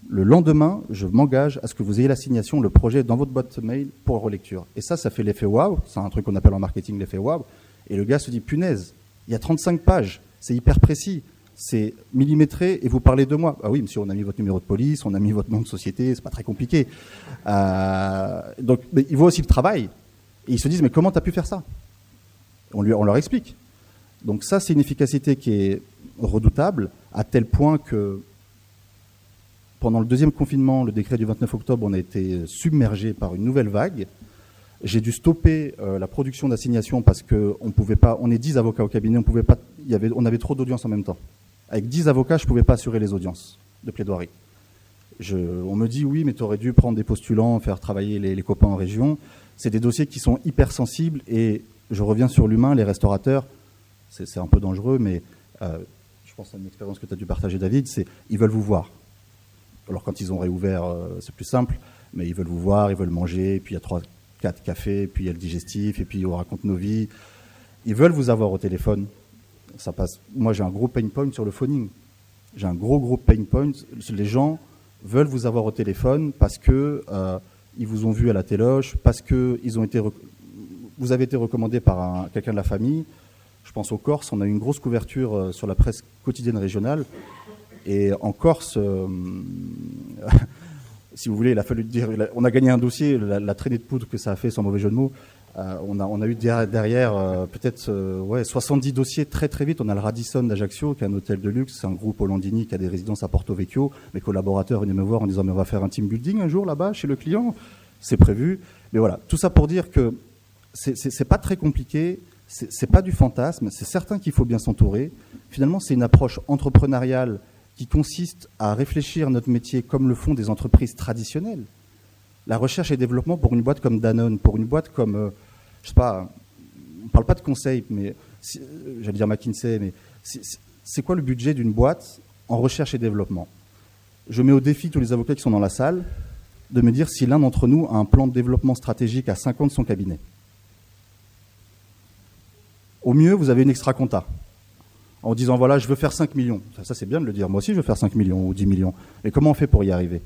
[SPEAKER 4] le lendemain, je m'engage à ce que vous ayez l'assignation, le projet dans votre boîte mail pour relecture. Et ça fait l'effet waouh. C'est un truc qu'on appelle en marketing l'effet waouh. Et le gars se dit, punaise, il y a 35 pages, c'est hyper précis. C'est millimétré et vous parlez de moi. Ah oui, monsieur, on a mis votre numéro de police, on a mis votre nom de société, c'est pas très compliqué. Donc, mais ils voient aussi le travail et ils se disent, mais comment tu as pu faire ça ? On leur explique. Donc ça, c'est une efficacité qui est redoutable, à tel point que pendant le 2e confinement, le décret du 29 octobre, on a été submergé par une nouvelle vague. J'ai dû stopper la production d'assignations parce qu'on pouvait pas. On est 10 avocats au cabinet, on avait trop d'audience en même temps. Avec 10 avocats, je ne pouvais pas assurer les audiences de plaidoirie. On me dit, oui, mais tu aurais dû prendre des postulants, faire travailler les copains en région. C'est des dossiers qui sont hyper sensibles et je reviens sur l'humain, les restaurateurs, c'est un peu dangereux, mais je pense à une expérience que tu as dû partager, David, ils veulent vous voir. Alors quand ils ont réouvert, c'est plus simple, mais ils veulent vous voir, ils veulent manger, puis il y a 3-4 cafés, puis il y a le digestif, et puis on raconte nos vies. Ils veulent vous avoir au téléphone. Ça passe. Moi, j'ai un gros pain point sur le phoning. J'ai un gros pain point. Les gens veulent vous avoir au téléphone parce que ils vous ont vu à la téloche, parce que vous avez été recommandé par quelqu'un de la famille. Je pense aux Corses. On a eu une grosse couverture sur la presse quotidienne régionale. Et en Corse, si vous voulez, il a fallu dire, on a gagné un dossier, la traînée de poudre que ça a fait, sans mauvais jeu de mots. On a eu derrière peut-être 70 dossiers très très vite. On a le Radisson d'Ajaccio, qui est un hôtel de luxe, c'est un groupe Hollandini qui a des résidences à Porto Vecchio. Mes collaborateurs venaient me voir en disant, mais on va faire un team building un jour là-bas chez le client. C'est prévu. Mais voilà, tout ça pour dire que c'est pas très compliqué, c'est pas du fantasme, c'est certain qu'il faut bien s'entourer. Finalement, c'est une approche entrepreneuriale qui consiste à réfléchir notre métier comme le font des entreprises traditionnelles. La recherche et développement pour une boîte comme Danone, pour une boîte comme, je sais pas, on parle pas de conseil, mais j'allais dire McKinsey, mais c'est quoi le budget d'une boîte en recherche et développement ? Je mets au défi tous les avocats qui sont dans la salle de me dire si l'un d'entre nous a un plan de développement stratégique à 5 ans de son cabinet. Au mieux, vous avez une extra compta. En disant, voilà, je veux faire 5 millions. Ça, c'est bien de le dire. Moi aussi, je veux faire 5 millions ou 10 millions. Mais comment on fait pour y arriver ?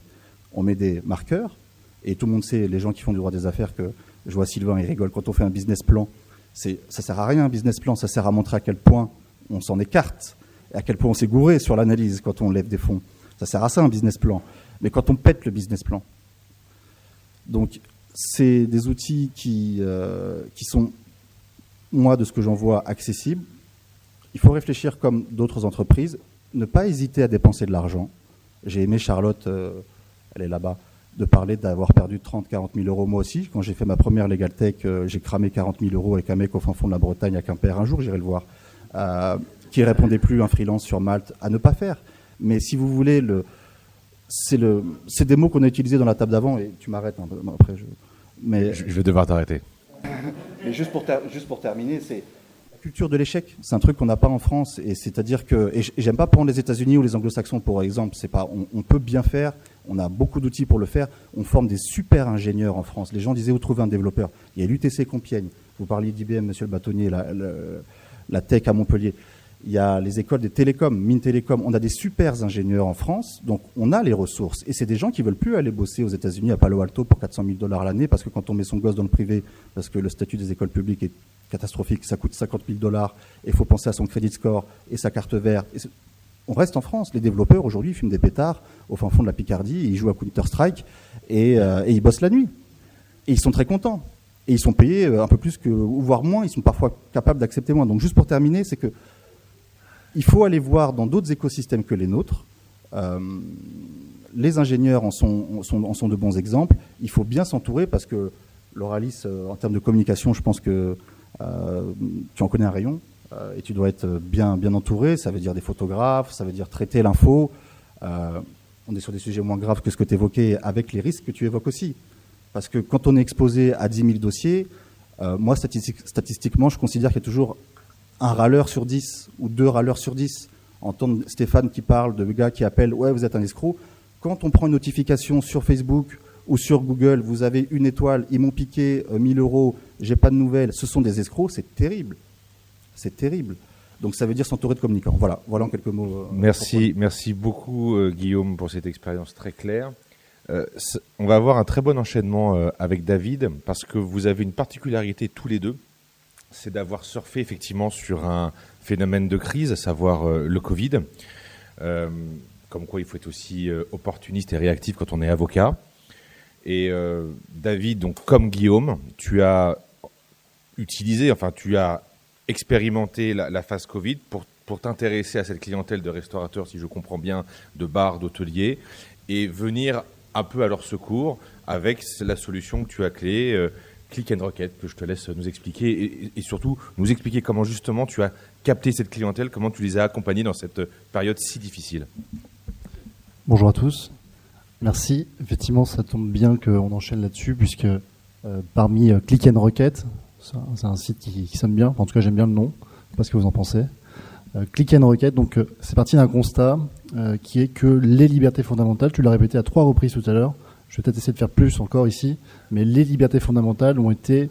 [SPEAKER 4] on met des marqueurs, et tout le monde sait, les gens qui font du droit des affaires, que je vois Sylvain, il rigole, quand on fait un business plan, ça sert à rien un business plan, ça sert à montrer à quel point on s'en écarte, et à quel point on s'est gouré sur l'analyse quand on lève des fonds. Ça sert à ça un business plan. Mais quand on pète le business plan. Donc, c'est des outils qui sont, moi, de ce que j'en vois, accessibles. Il faut réfléchir comme d'autres entreprises, ne pas hésiter à dépenser de l'argent. J'ai aimé Charlotte, elle est là-bas, de parler d'avoir perdu 30-40 000 euros moi aussi. Quand j'ai fait ma première Legal Tech, j'ai cramé 40 000 euros avec un mec au fin fond de la Bretagne à Quimper. Un jour, j'irai le voir. Qui répondait plus un freelance sur Malte, à ne pas faire. Mais si vous voulez, c'est des mots qu'on a utilisés dans la table d'avant, et tu m'arrêtes après.
[SPEAKER 1] Je vais devoir t'arrêter.
[SPEAKER 4] Mais juste pour terminer, c'est la culture de l'échec. C'est un truc qu'on n'a pas en France, et c'est-à-dire que, et j'aime pas prendre les États-Unis ou les Anglo-Saxons pour exemple. C'est pas, on peut bien faire. On a beaucoup d'outils pour le faire. On forme des super ingénieurs en France. Les gens disaient où trouver un développeur. Il y a l'UTC Compiègne. Vous parliez d'IBM, Monsieur le Bâtonnier, la tech à Montpellier. Il y a les écoles des télécoms, Mines Télécom. On a des super ingénieurs en France, donc on a les ressources. Et c'est des gens qui veulent plus aller bosser aux États-Unis à Palo Alto pour 400 000 $ l'année, parce que quand on met son gosse dans le privé, parce que le statut des écoles publiques est catastrophique, ça coûte 50 000 $, et il faut penser à son credit score et sa carte verte. On reste en France. Les développeurs, aujourd'hui, ils fument des pétards au fin fond de la Picardie, ils jouent à Counter-Strike, et ils bossent la nuit. Et ils sont très contents. Et ils sont payés un peu plus, voire moins. Ils sont parfois capables d'accepter moins. Donc juste pour terminer, c'est que il faut aller voir dans d'autres écosystèmes que les nôtres. Les ingénieurs en sont de bons exemples. Il faut bien s'entourer parce que, Lauralis, en termes de communication, je pense que tu en connais un rayon et tu dois être bien entouré. Ça veut dire des photographes, ça veut dire traiter l'info. On est sur des sujets moins graves que ce que tu évoquais, avec les risques que tu évoques aussi. Parce que quand on est exposé à 10 000 dossiers, moi, statistiquement, je considère qu'il y a toujours un râleur sur 10 ou 2 râleurs sur 10. Entendre Stéphane qui parle de gars qui appellent « Ouais, vous êtes un escroc ». Quand on prend une notification sur Facebook ou sur Google, vous avez 1 étoile, ils m'ont piqué 1 000 €, j'ai pas de nouvelles, ce sont des escrocs, c'est terrible. C'est terrible. Donc ça veut dire s'entourer de communicants. Voilà en quelques mots.
[SPEAKER 1] Merci beaucoup Guillaume pour cette expérience très claire. On va avoir un très bon enchaînement avec David, parce que vous avez une particularité tous les deux. C'est d'avoir surfé effectivement sur un phénomène de crise, à savoir le Covid. Comme quoi il faut être aussi opportuniste et réactif quand on est avocat. Et David, donc comme Guillaume, tu as expérimenté la phase Covid pour t'intéresser à cette clientèle de restaurateurs, si je comprends bien, de bars, d'hôteliers, et venir un peu à leur secours avec la solution que tu as créée, Click and Rocket, que je te laisse nous expliquer et surtout nous expliquer comment justement tu as capté cette clientèle, comment tu les as accompagnés dans cette période si difficile.
[SPEAKER 5] Bonjour à tous, merci. Effectivement, ça tombe bien qu'on enchaîne là-dessus, puisque parmi Click and Rocket, c'est un site qui sonne bien, en tout cas j'aime bien le nom, je sais pas ce que vous en pensez. Click and Rocket, donc c'est parti d'un constat qui est que les libertés fondamentales, tu l'as répété à 3 reprises tout à l'heure, je vais peut-être essayer de faire plus encore ici, mais les libertés fondamentales ont été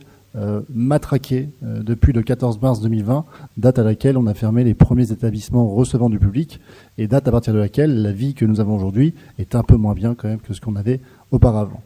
[SPEAKER 5] matraquées depuis le 14 mars 2020, date à laquelle on a fermé les premiers établissements recevant du public, et date à partir de laquelle la vie que nous avons aujourd'hui est un peu moins bien quand même que ce qu'on avait auparavant.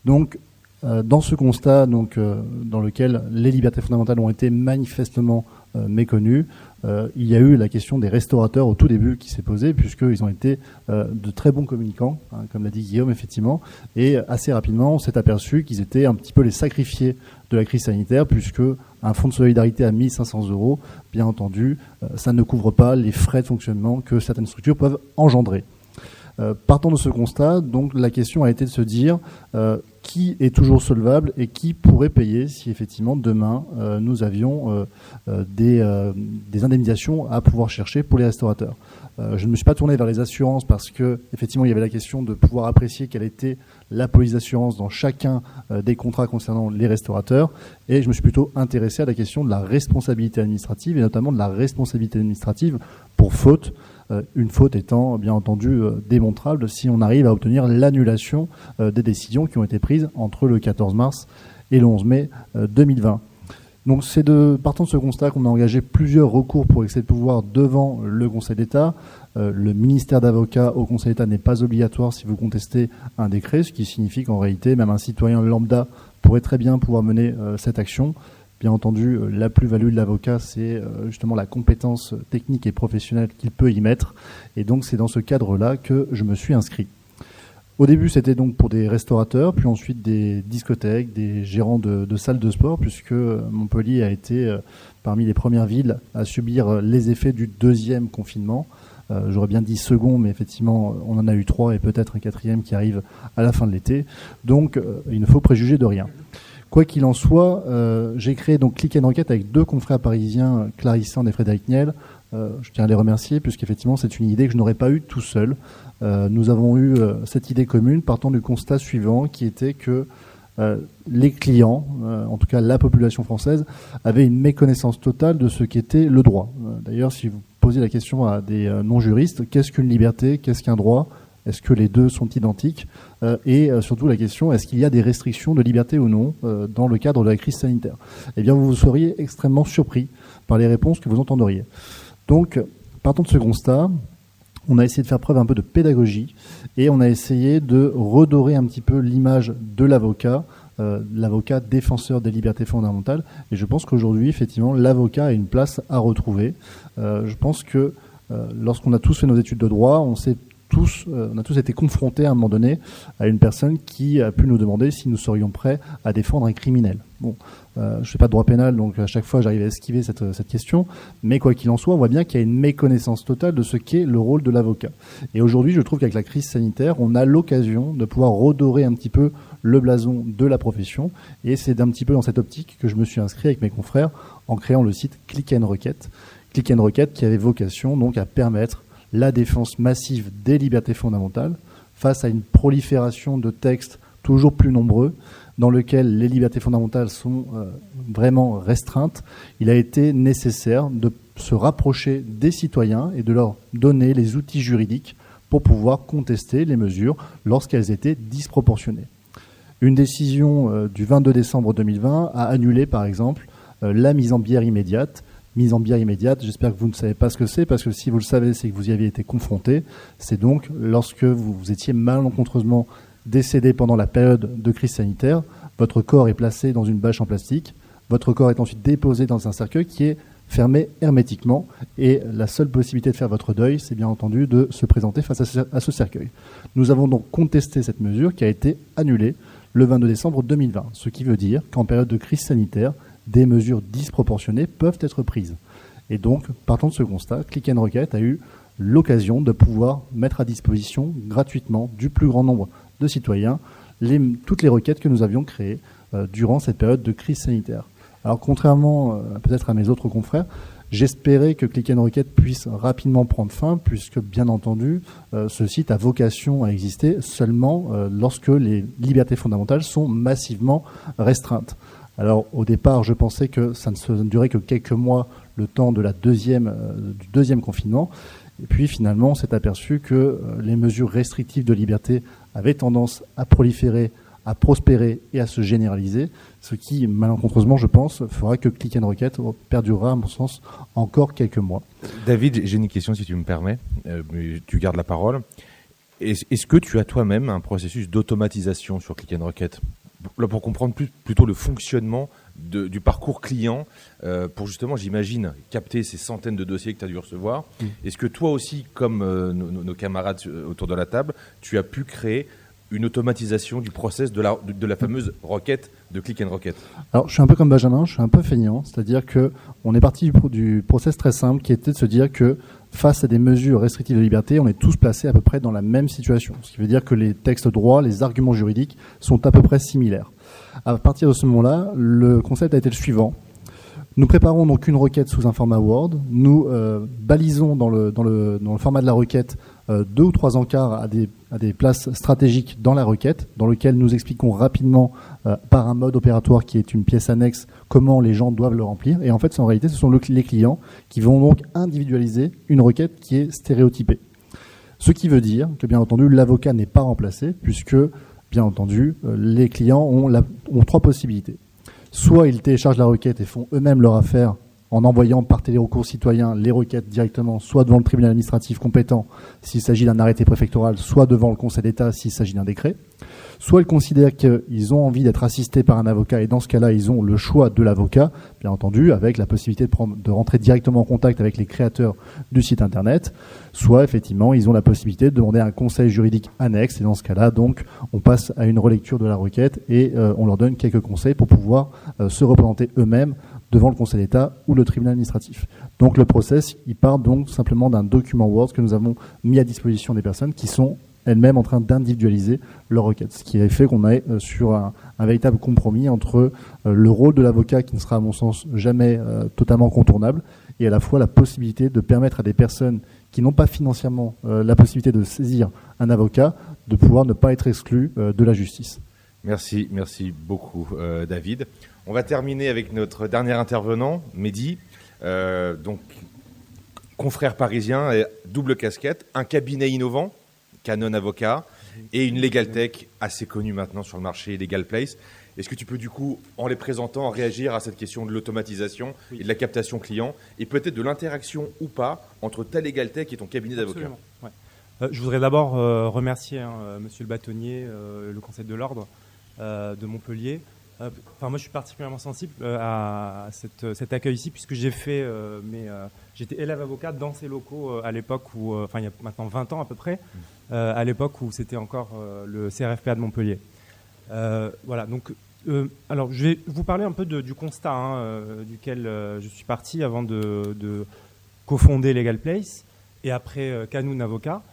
[SPEAKER 5] Donc, dans ce constat dans lequel les libertés fondamentales ont été manifestement méconnues, il y a eu la question des restaurateurs au tout début qui s'est posée, puisqu'ils ont été de très bons communicants, comme l'a dit Guillaume, effectivement, et assez rapidement on s'est aperçu qu'ils étaient un petit peu les sacrifiés de la crise sanitaire, puisque un fonds de solidarité à 1 500 €, bien entendu, ça ne couvre pas les frais de fonctionnement que certaines structures peuvent engendrer. Partant de ce constat, donc la question a été de se dire qui est toujours solvable et qui pourrait payer si effectivement demain nous avions des indemnisations à pouvoir chercher pour les restaurateurs. Je ne me suis pas tourné vers les assurances parce que effectivement il y avait la question de pouvoir apprécier quelle était la police d'assurance dans chacun des contrats concernant les restaurateurs, et je me suis plutôt intéressé à la question de la responsabilité administrative, et notamment de la responsabilité administrative pour faute. Une faute étant bien entendu démontrable si on arrive à obtenir l'annulation des décisions qui ont été prises entre le 14 mars et le 11 mai 2020. Donc c'est partant de ce constat qu'on a engagé plusieurs recours pour excès de pouvoir devant le Conseil d'État. Le ministère d'avocats au Conseil d'État n'est pas obligatoire si vous contestez un décret, ce qui signifie qu'en réalité, même un citoyen lambda pourrait très bien pouvoir mener cette action. Bien entendu, la plus-value de l'avocat, c'est justement la compétence technique et professionnelle qu'il peut y mettre. Et donc, c'est dans ce cadre-là que je me suis inscrit. Au début, c'était donc pour des restaurateurs, puis ensuite des discothèques, des gérants de salles de sport, puisque Montpellier a été parmi les premières villes à subir les effets du deuxième confinement. J'aurais bien dit second, mais effectivement, on en a eu 3 et peut-être un 4e qui arrive à la fin de l'été. Donc, il ne faut préjuger de rien. Quoi qu'il en soit, j'ai créé donc Click & Rocket avec 2 confrères parisiens, Clarisse Sand et Frédéric Niel. Je tiens à les remercier puisqu'effectivement c'est une idée que je n'aurais pas eue tout seul. Nous avons eu cette idée commune partant du constat suivant qui était que les clients, en tout cas la population française, avaient une méconnaissance totale de ce qu'était le droit. D'ailleurs, si vous posez la question à des non-juristes, qu'est-ce qu'une liberté, qu'est-ce qu'un droit ? Est-ce que les deux sont identiques ? Et surtout la question, est-ce qu'il y a des restrictions de liberté ou non dans le cadre de la crise sanitaire ? Eh bien, vous seriez extrêmement surpris par les réponses que vous entendriez. Donc, partant de ce constat, on a essayé de faire preuve un peu de pédagogie et on a essayé de redorer un petit peu l'image de l'avocat défenseur des libertés fondamentales. Et je pense qu'aujourd'hui, effectivement, l'avocat a une place à retrouver. Je pense que lorsqu'on a tous fait nos études de droit, on a tous été confrontés à un moment donné à une personne qui a pu nous demander si nous serions prêts à défendre un criminel. Bon, je ne fais pas de droit pénal, donc à chaque fois j'arrive à esquiver cette question, mais quoi qu'il en soit, on voit bien qu'il y a une méconnaissance totale de ce qu'est le rôle de l'avocat. Et aujourd'hui, je trouve qu'avec la crise sanitaire, on a l'occasion de pouvoir redorer un petit peu le blason de la profession, et c'est d'un petit peu dans cette optique que je me suis inscrit avec mes confrères en créant le site Click & Rocket. Click & Rocket qui avait vocation donc à permettre la défense massive des libertés fondamentales face à une prolifération de textes toujours plus nombreux dans lesquels les libertés fondamentales sont vraiment restreintes. Il a été nécessaire de se rapprocher des citoyens et de leur donner les outils juridiques pour pouvoir contester les mesures lorsqu'elles étaient disproportionnées. Une décision du 22 décembre 2020 a annulé par exemple la mise en bière immédiate. Mise en bière immédiate, j'espère que vous ne savez pas ce que c'est, parce que si vous le savez, c'est que vous y aviez été confronté. C'est donc lorsque vous étiez malencontreusement décédé pendant la période de crise sanitaire, votre corps est placé dans une bâche en plastique, votre corps est ensuite déposé dans un cercueil qui est fermé hermétiquement, et la seule possibilité de faire votre deuil, c'est bien entendu de se présenter face à ce cercueil. Nous avons donc contesté cette mesure qui a été annulée le 22 décembre 2020, ce qui veut dire qu'en période de crise sanitaire, des mesures disproportionnées peuvent être prises. Et donc, partant de ce constat, Click & Rocket a eu l'occasion de pouvoir mettre à disposition gratuitement du plus grand nombre de citoyens toutes les requêtes que nous avions créées durant cette période de crise sanitaire. Alors, contrairement peut-être à mes autres confrères, j'espérais que Click & Rocket puisse rapidement prendre fin, puisque, bien entendu, ce site a vocation à exister seulement lorsque les libertés fondamentales sont massivement restreintes. Alors, au départ, je pensais que ça ne durait que quelques mois, le temps de du deuxième confinement. Et puis, finalement, on s'est aperçu que les mesures restrictives de liberté avaient tendance à proliférer, à prospérer et à se généraliser, ce qui, malencontreusement, je pense, fera que Click & Rocket perdurera, à mon sens, encore quelques mois.
[SPEAKER 1] David, j'ai une question, si tu me permets. Tu gardes la parole. Est-ce que tu as toi-même un processus d'automatisation sur Click & Rocket ? Là, pour comprendre plutôt le fonctionnement du parcours client, pour justement, j'imagine, capter ces centaines de dossiers que tu as dû recevoir. Est-ce que toi aussi, comme nos camarades autour de la table, tu as pu créer une automatisation du process de la fameuse requête de Click & Rocket?
[SPEAKER 5] Alors, je suis un peu comme Benjamin, je suis un peu feignant, c'est-à-dire qu'on est parti du process très simple qui était de se dire que face à des mesures restrictives de liberté, on est tous placés à peu près dans la même situation. Ce qui veut dire que les textes droits, les arguments juridiques sont à peu près similaires. À partir de ce moment-là, le concept a été le suivant. Nous préparons donc une requête sous un format Word. Nous balisons dans le format de la requête 2 ou 3 encarts à des places stratégiques dans la requête, dans lequel nous expliquons rapidement par un mode opératoire qui est une pièce annexe comment les gens doivent le remplir. Et en fait, en réalité, ce sont les clients qui vont donc individualiser une requête qui est stéréotypée. Ce qui veut dire que, bien entendu, l'avocat n'est pas remplacé puisque, bien entendu, les clients ont 3 possibilités. soit ils téléchargent la requête et font eux-mêmes leur affaire en envoyant par télérecours citoyen les requêtes directement, soit devant le tribunal administratif compétent s'il s'agit d'un arrêté préfectoral, soit devant le Conseil d'État s'il s'agit d'un décret. Soit ils considèrent qu'ils ont envie d'être assistés par un avocat, et dans ce cas-là, ils ont le choix de l'avocat, bien entendu, avec la possibilité de rentrer directement en contact avec les créateurs du site internet. Soit, effectivement, ils ont la possibilité de demander un conseil juridique annexe, et dans ce cas-là, donc, on passe à une relecture de la requête et on leur donne quelques conseils pour pouvoir se représenter eux-mêmes devant le Conseil d'État ou le tribunal administratif. Donc le process, il part donc simplement d'un document Word que nous avons mis à disposition des personnes qui sont elles-mêmes en train d'individualiser leur requête. Ce qui a fait qu'on est sur un véritable compromis entre le rôle de l'avocat, qui ne sera à mon sens jamais totalement contournable, et à la fois la possibilité de permettre à des personnes qui n'ont pas financièrement la possibilité de saisir un avocat, de pouvoir ne pas être exclus de la justice.
[SPEAKER 1] Merci beaucoup David. On va terminer avec notre dernier intervenant, Mehdi, donc confrère parisien, double casquette, un cabinet innovant, Canon Avocat, et une Legal Tech assez connue maintenant sur le marché, Legal Place. Est-ce que tu peux du coup, en les présentant, réagir à cette question de l'automatisation et de la captation client, et peut-être de l'interaction ou pas entre ta Legal Tech et ton cabinet d'avocat?
[SPEAKER 6] Ouais. Je voudrais d'abord remercier Monsieur le bâtonnier, le Conseil de l'Ordre de Montpellier. Moi, je suis particulièrement sensible à cet accueil ici, puisque j'étais élève avocat dans ces locaux à l'époque où, il y a maintenant 20 ans à peu près, à l'époque où c'était encore le CRFPA de Montpellier. Donc, alors, je vais vous parler un peu du constat duquel je suis parti avant de cofonder Legal Place et après Canon Avocat.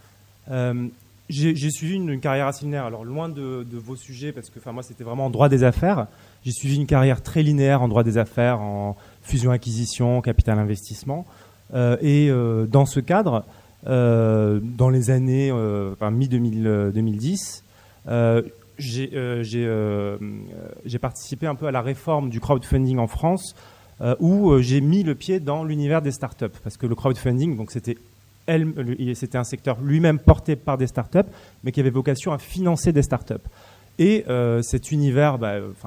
[SPEAKER 6] J'ai suivi une carrière assez linéaire, alors loin de vos sujets, parce que moi c'était vraiment en droit des affaires. J'ai suivi une carrière très linéaire en droit des affaires, en fusion-acquisition, capital-investissement. Et dans ce cadre, dans les années mi-2010, j'ai participé un peu à la réforme du crowdfunding en France, où j'ai mis le pied dans l'univers des startups, parce que le crowdfunding, donc c'était un secteur lui-même porté par des startups, mais qui avait vocation à financer des startups. Et cet univers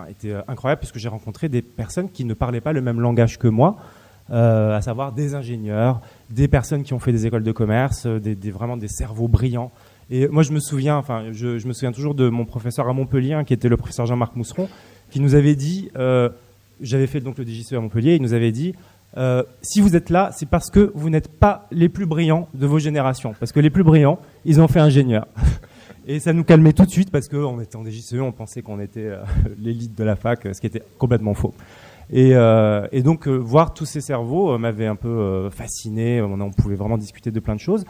[SPEAKER 6] était incroyable, parce que j'ai rencontré des personnes qui ne parlaient pas le même langage que moi, à savoir des ingénieurs, des personnes qui ont fait des écoles de commerce, vraiment des cerveaux brillants. Et moi, je me souviens toujours de mon professeur à Montpellier, qui était le professeur Jean-Marc Mousseron, qui nous avait dit, j'avais fait donc le DGCE à Montpellier, il nous avait dit, si vous êtes là, c'est parce que vous n'êtes pas les plus brillants de vos générations. Parce que les plus brillants, ils ont fait ingénieur. Et ça nous calmait tout de suite, parce qu'on était en DGCE, on pensait qu'on était l'élite de la fac, ce qui était complètement faux. Et donc, voir tous ces cerveaux m'avait un peu fasciné. On pouvait vraiment discuter de plein de choses.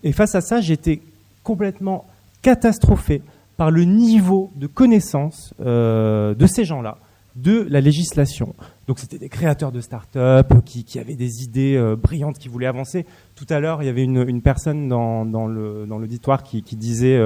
[SPEAKER 6] Et face à ça, j'étais complètement catastrophé par le niveau de connaissance de ces gens-là, de la législation. Donc c'était des créateurs de start-up qui avaient des idées brillantes, qui voulaient avancer. Tout à l'heure, il y avait une personne dans l'auditoire qui disait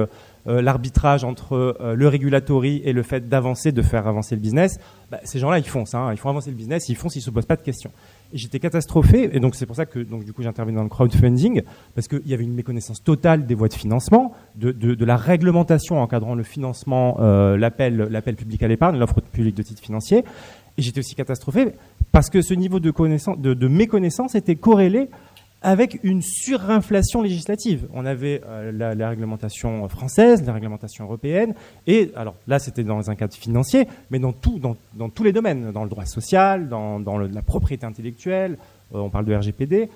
[SPEAKER 6] l'arbitrage entre le regulatory et le fait d'avancer, de faire avancer le business. Ces gens-là, ils font ça, ils font avancer le business, ils font s'ils ne se posent pas de questions. Et j'étais catastrophé, et donc c'est pour ça que du coup j'interviens dans le crowdfunding, parce qu'il y avait une méconnaissance totale des voies de financement, de la réglementation encadrant le financement, l'appel public à l'épargne, l'offre publique de titres financiers. Et j'étais aussi catastrophé parce que ce niveau de méconnaissance était corrélé avec une surinflation législative. On avait la réglementation française, la réglementation européenne, et alors là c'était dans un cadre financier, mais dans tous les domaines, dans le droit social, dans la propriété intellectuelle, on parle de RGPD.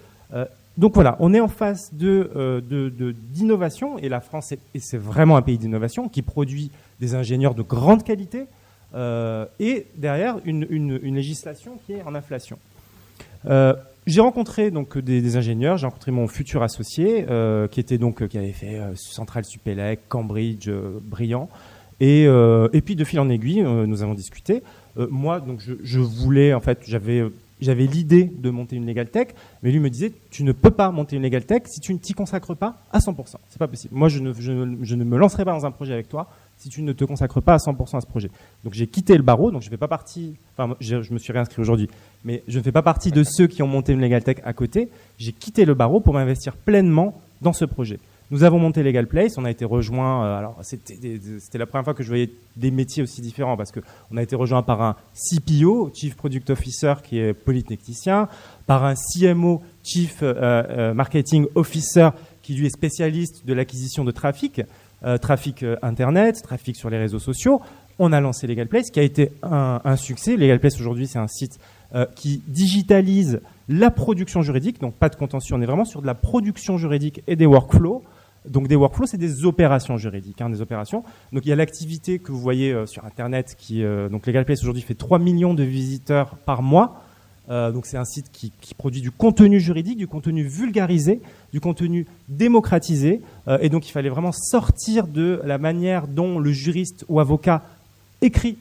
[SPEAKER 6] Donc voilà, on est en face d'innovation, et la France c'est vraiment un pays d'innovation qui produit des ingénieurs de grande qualité, et derrière une législation qui est en inflation. J'ai rencontré donc des ingénieurs. J'ai rencontré mon futur associé qui avait fait Centrale Supélec, Cambridge, brillant. Et puis de fil en aiguille, nous avons discuté. Moi, donc je voulais, en fait, j'avais l'idée de monter une Legal Tech, mais lui me disait tu ne peux pas monter une Legal Tech si tu ne t'y consacres pas à 100%. C'est pas possible. Moi, je ne me lancerai pas dans un projet avec toi si tu ne te consacres pas à 100% à ce projet. Donc j'ai quitté le barreau, donc je fais pas partie, je me suis réinscrit aujourd'hui, mais je ne fais pas partie de ceux qui ont monté une Legal Tech à côté. J'ai quitté le barreau pour m'investir pleinement dans ce projet. Nous avons monté Legal Place, on a été rejoint, alors c'était la première fois que je voyais des métiers aussi différents, parce qu'on a été rejoint par un CPO, Chief Product Officer, qui est polytechnicien, par un CMO, Chief Marketing Officer, qui lui est spécialiste de l'acquisition de trafic, trafic Internet, trafic sur les réseaux sociaux. On a lancé Legal Place, qui a été un succès. Legal Place, aujourd'hui, c'est un site qui digitalise la production juridique, donc pas de contentieux, on est vraiment sur de la production juridique et des workflows. Donc des workflows, c'est des opérations juridiques, des opérations. Donc il y a l'activité que vous voyez sur Internet, donc Legal Place aujourd'hui fait 3 millions de visiteurs par mois. Donc c'est un site qui produit du contenu juridique, du contenu vulgarisé, du contenu démocratisé. Et donc il fallait vraiment sortir de la manière dont le juriste ou avocat écrit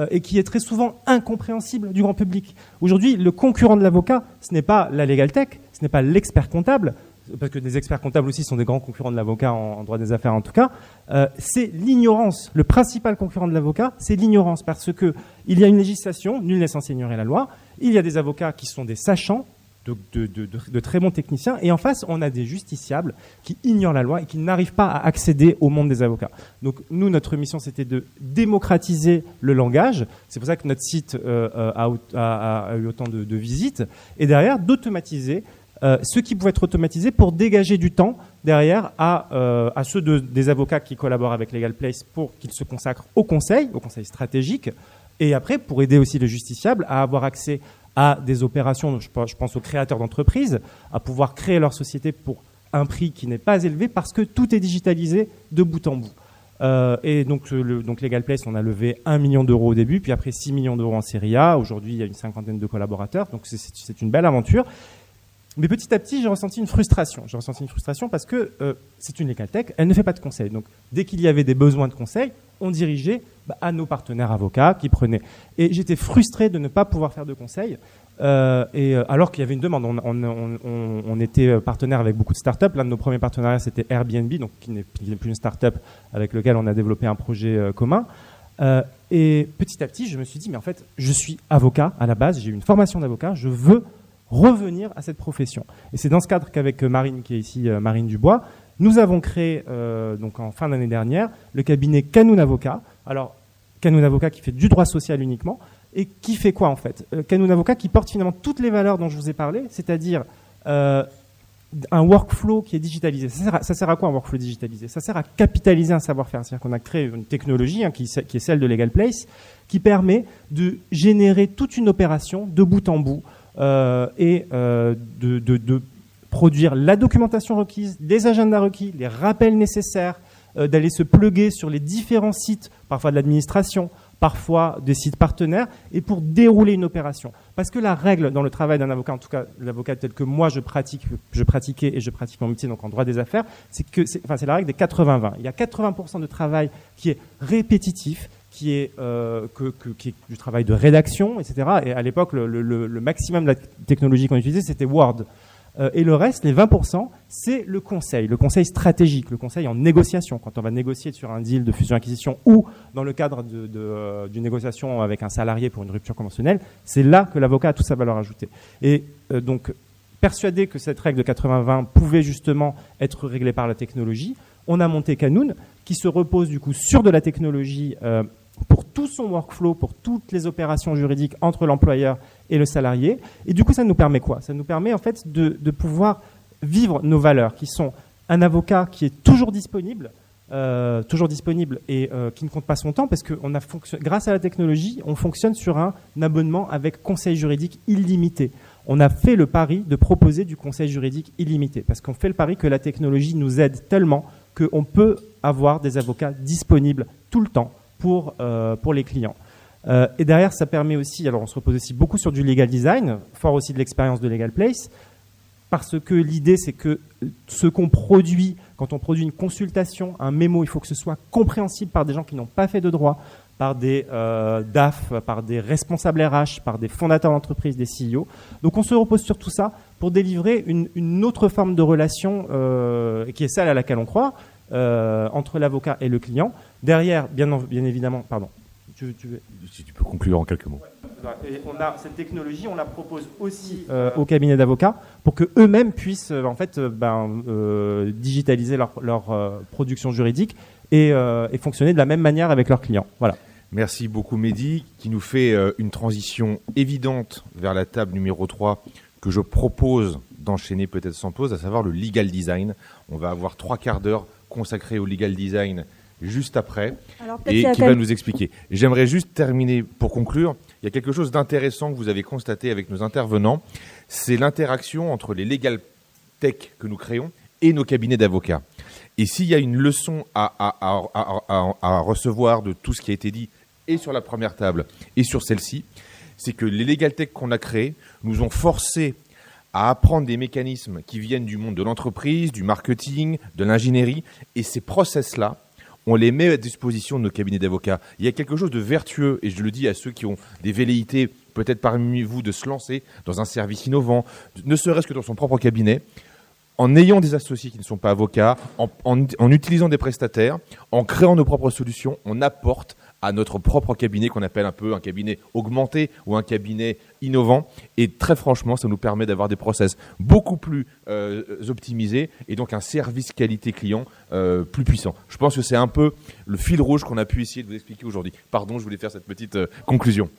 [SPEAKER 6] et qui est très souvent incompréhensible du grand public. Aujourd'hui, le concurrent de l'avocat, ce n'est pas la Legal Tech, ce n'est pas l'expert comptable, parce que des experts comptables aussi sont des grands concurrents de l'avocat en droit des affaires en tout cas, c'est l'ignorance. Le principal concurrent de l'avocat, c'est l'ignorance, parce que il y a une législation, nul n'est censé ignorer la loi, il y a des avocats qui sont des sachants, de très bons techniciens, et en face, on a des justiciables qui ignorent la loi et qui n'arrivent pas à accéder au monde des avocats. Donc nous, notre mission, c'était de démocratiser le langage. C'est pour ça que notre site a eu autant de visites, et derrière, d'automatiser ce qui pouvait être automatisé pour dégager du temps derrière à ceux des avocats qui collaborent avec Legal Place pour qu'ils se consacrent au conseil stratégique, et après pour aider aussi les justiciables à avoir accès à des opérations, je pense aux créateurs d'entreprises, à pouvoir créer leur société pour un prix qui n'est pas élevé parce que tout est digitalisé de bout en bout. Et donc Legal Place, on a levé 1 million d'euros au début, puis après 6 millions d'euros en série A. Aujourd'hui, il y a une 50aine de collaborateurs, donc c'est une belle aventure. Mais petit à petit, j'ai ressenti une frustration. J'ai ressenti une frustration parce que c'est une Legal Tech, elle ne fait pas de conseil. Donc, dès qu'il y avait des besoins de conseil, on dirigeait à nos partenaires avocats qui prenaient. Et j'étais frustré de ne pas pouvoir faire de conseil, alors qu'il y avait une demande. On était partenaire avec beaucoup de startups. L'un de nos premiers partenariats, c'était Airbnb, donc qui n'est plus une startup avec laquelle on a développé un projet commun. Et petit à petit, je me suis dit, mais en fait, je suis avocat à la base, j'ai eu une formation d'avocat, je veux revenir à cette profession. Et c'est dans ce cadre qu'avec Marine, qui est ici, Marine Dubois, nous avons créé, donc en fin d'année dernière, le cabinet Canoun Avocat. Alors, Canoun Avocat qui fait du droit social uniquement, et qui fait quoi en fait ? Canoun Avocat qui porte finalement toutes les valeurs dont je vous ai parlé, c'est-à-dire un workflow qui est digitalisé. Ça sert à quoi un workflow digitalisé ? Ça sert à capitaliser un savoir-faire. C'est-à-dire qu'on a créé une technologie qui est celle de Legal Place, qui permet de générer toute une opération de bout en bout, et de produire la documentation requise, les agendas requis, les rappels nécessaires, d'aller se plugger sur les différents sites, parfois de l'administration, parfois des sites partenaires, et pour dérouler une opération. Parce que la règle dans le travail d'un avocat, en tout cas l'avocat tel que moi je pratiquais et je pratique mon métier, donc en droit des affaires, c'est la règle des 80-20. Il y a 80% de travail qui est répétitif, qui est du travail de rédaction, etc. Et à l'époque, le maximum de la technologie qu'on utilisait, c'était Word. Et le reste, les 20%, c'est le conseil stratégique, le conseil en négociation. Quand on va négocier sur un deal de fusion-acquisition ou dans le cadre d'une négociation avec un salarié pour une rupture conventionnelle, c'est là que l'avocat a toute sa valeur ajoutée. Et donc, persuadé que cette règle de 80-20 pouvait justement être réglée par la technologie, on a monté Canoun, qui se repose du coup sur de la technologie pour tout son workflow, pour toutes les opérations juridiques entre l'employeur et le salarié. Et du coup, ça nous permet quoi ? Ça nous permet en fait de pouvoir vivre nos valeurs, qui sont un avocat qui est toujours disponible et qui ne compte pas son temps, parce que grâce à la technologie, on fonctionne sur un abonnement avec conseil juridique illimité. On a fait le pari de proposer du conseil juridique illimité, parce qu'on fait le pari que la technologie nous aide tellement qu'on peut avoir des avocats disponibles tout le temps pour les clients. Et derrière, ça permet aussi, alors on se repose aussi beaucoup sur du legal design, fort aussi de l'expérience de Legal Place, parce que l'idée, c'est que ce qu'on produit, quand on produit une consultation, un mémo, il faut que ce soit compréhensible par des gens qui n'ont pas fait de droit, par des DAF, par des responsables RH, par des fondateurs d'entreprise, des CEO. Donc on se repose sur tout ça pour délivrer une autre forme de relation qui est celle à laquelle on croit, entre l'avocat et le client. Derrière, bien évidemment, pardon.
[SPEAKER 1] Si tu peux conclure en quelques mots.
[SPEAKER 6] Et on a cette technologie, on la propose aussi aux cabinets d'avocats pour que eux-mêmes puissent digitaliser leur production juridique et fonctionner de la même manière avec leurs clients. Voilà.
[SPEAKER 1] Merci beaucoup Mehdi, qui nous fait une transition évidente vers la table numéro 3 que je propose d'enchaîner peut-être sans pause, à savoir le legal design. On va avoir 3 quarts d'heure consacrés au legal design juste après, et qui va nous expliquer. J'aimerais juste terminer pour conclure. Il y a quelque chose d'intéressant que vous avez constaté avec nos intervenants, c'est l'interaction entre les legal tech que nous créons et nos cabinets d'avocats. Et s'il y a une leçon à recevoir de tout ce qui a été dit, et sur la première table, et sur celle-ci, c'est que les legal tech qu'on a créés nous ont forcés à apprendre des mécanismes qui viennent du monde de l'entreprise, du marketing, de l'ingénierie, et ces process-là, on les met à disposition de nos cabinets d'avocats. Il y a quelque chose de vertueux, et je le dis à ceux qui ont des velléités, peut-être parmi vous, de se lancer dans un service innovant, ne serait-ce que dans son propre cabinet, en ayant des associés qui ne sont pas avocats, en utilisant des prestataires, en créant nos propres solutions, on apporte à notre propre cabinet, qu'on appelle un peu un cabinet augmenté ou un cabinet innovant. Et très franchement, ça nous permet d'avoir des process beaucoup plus optimisés et donc un service qualité client plus puissant. Je pense que c'est un peu le fil rouge qu'on a pu essayer de vous expliquer aujourd'hui. Pardon, je voulais faire cette petite conclusion.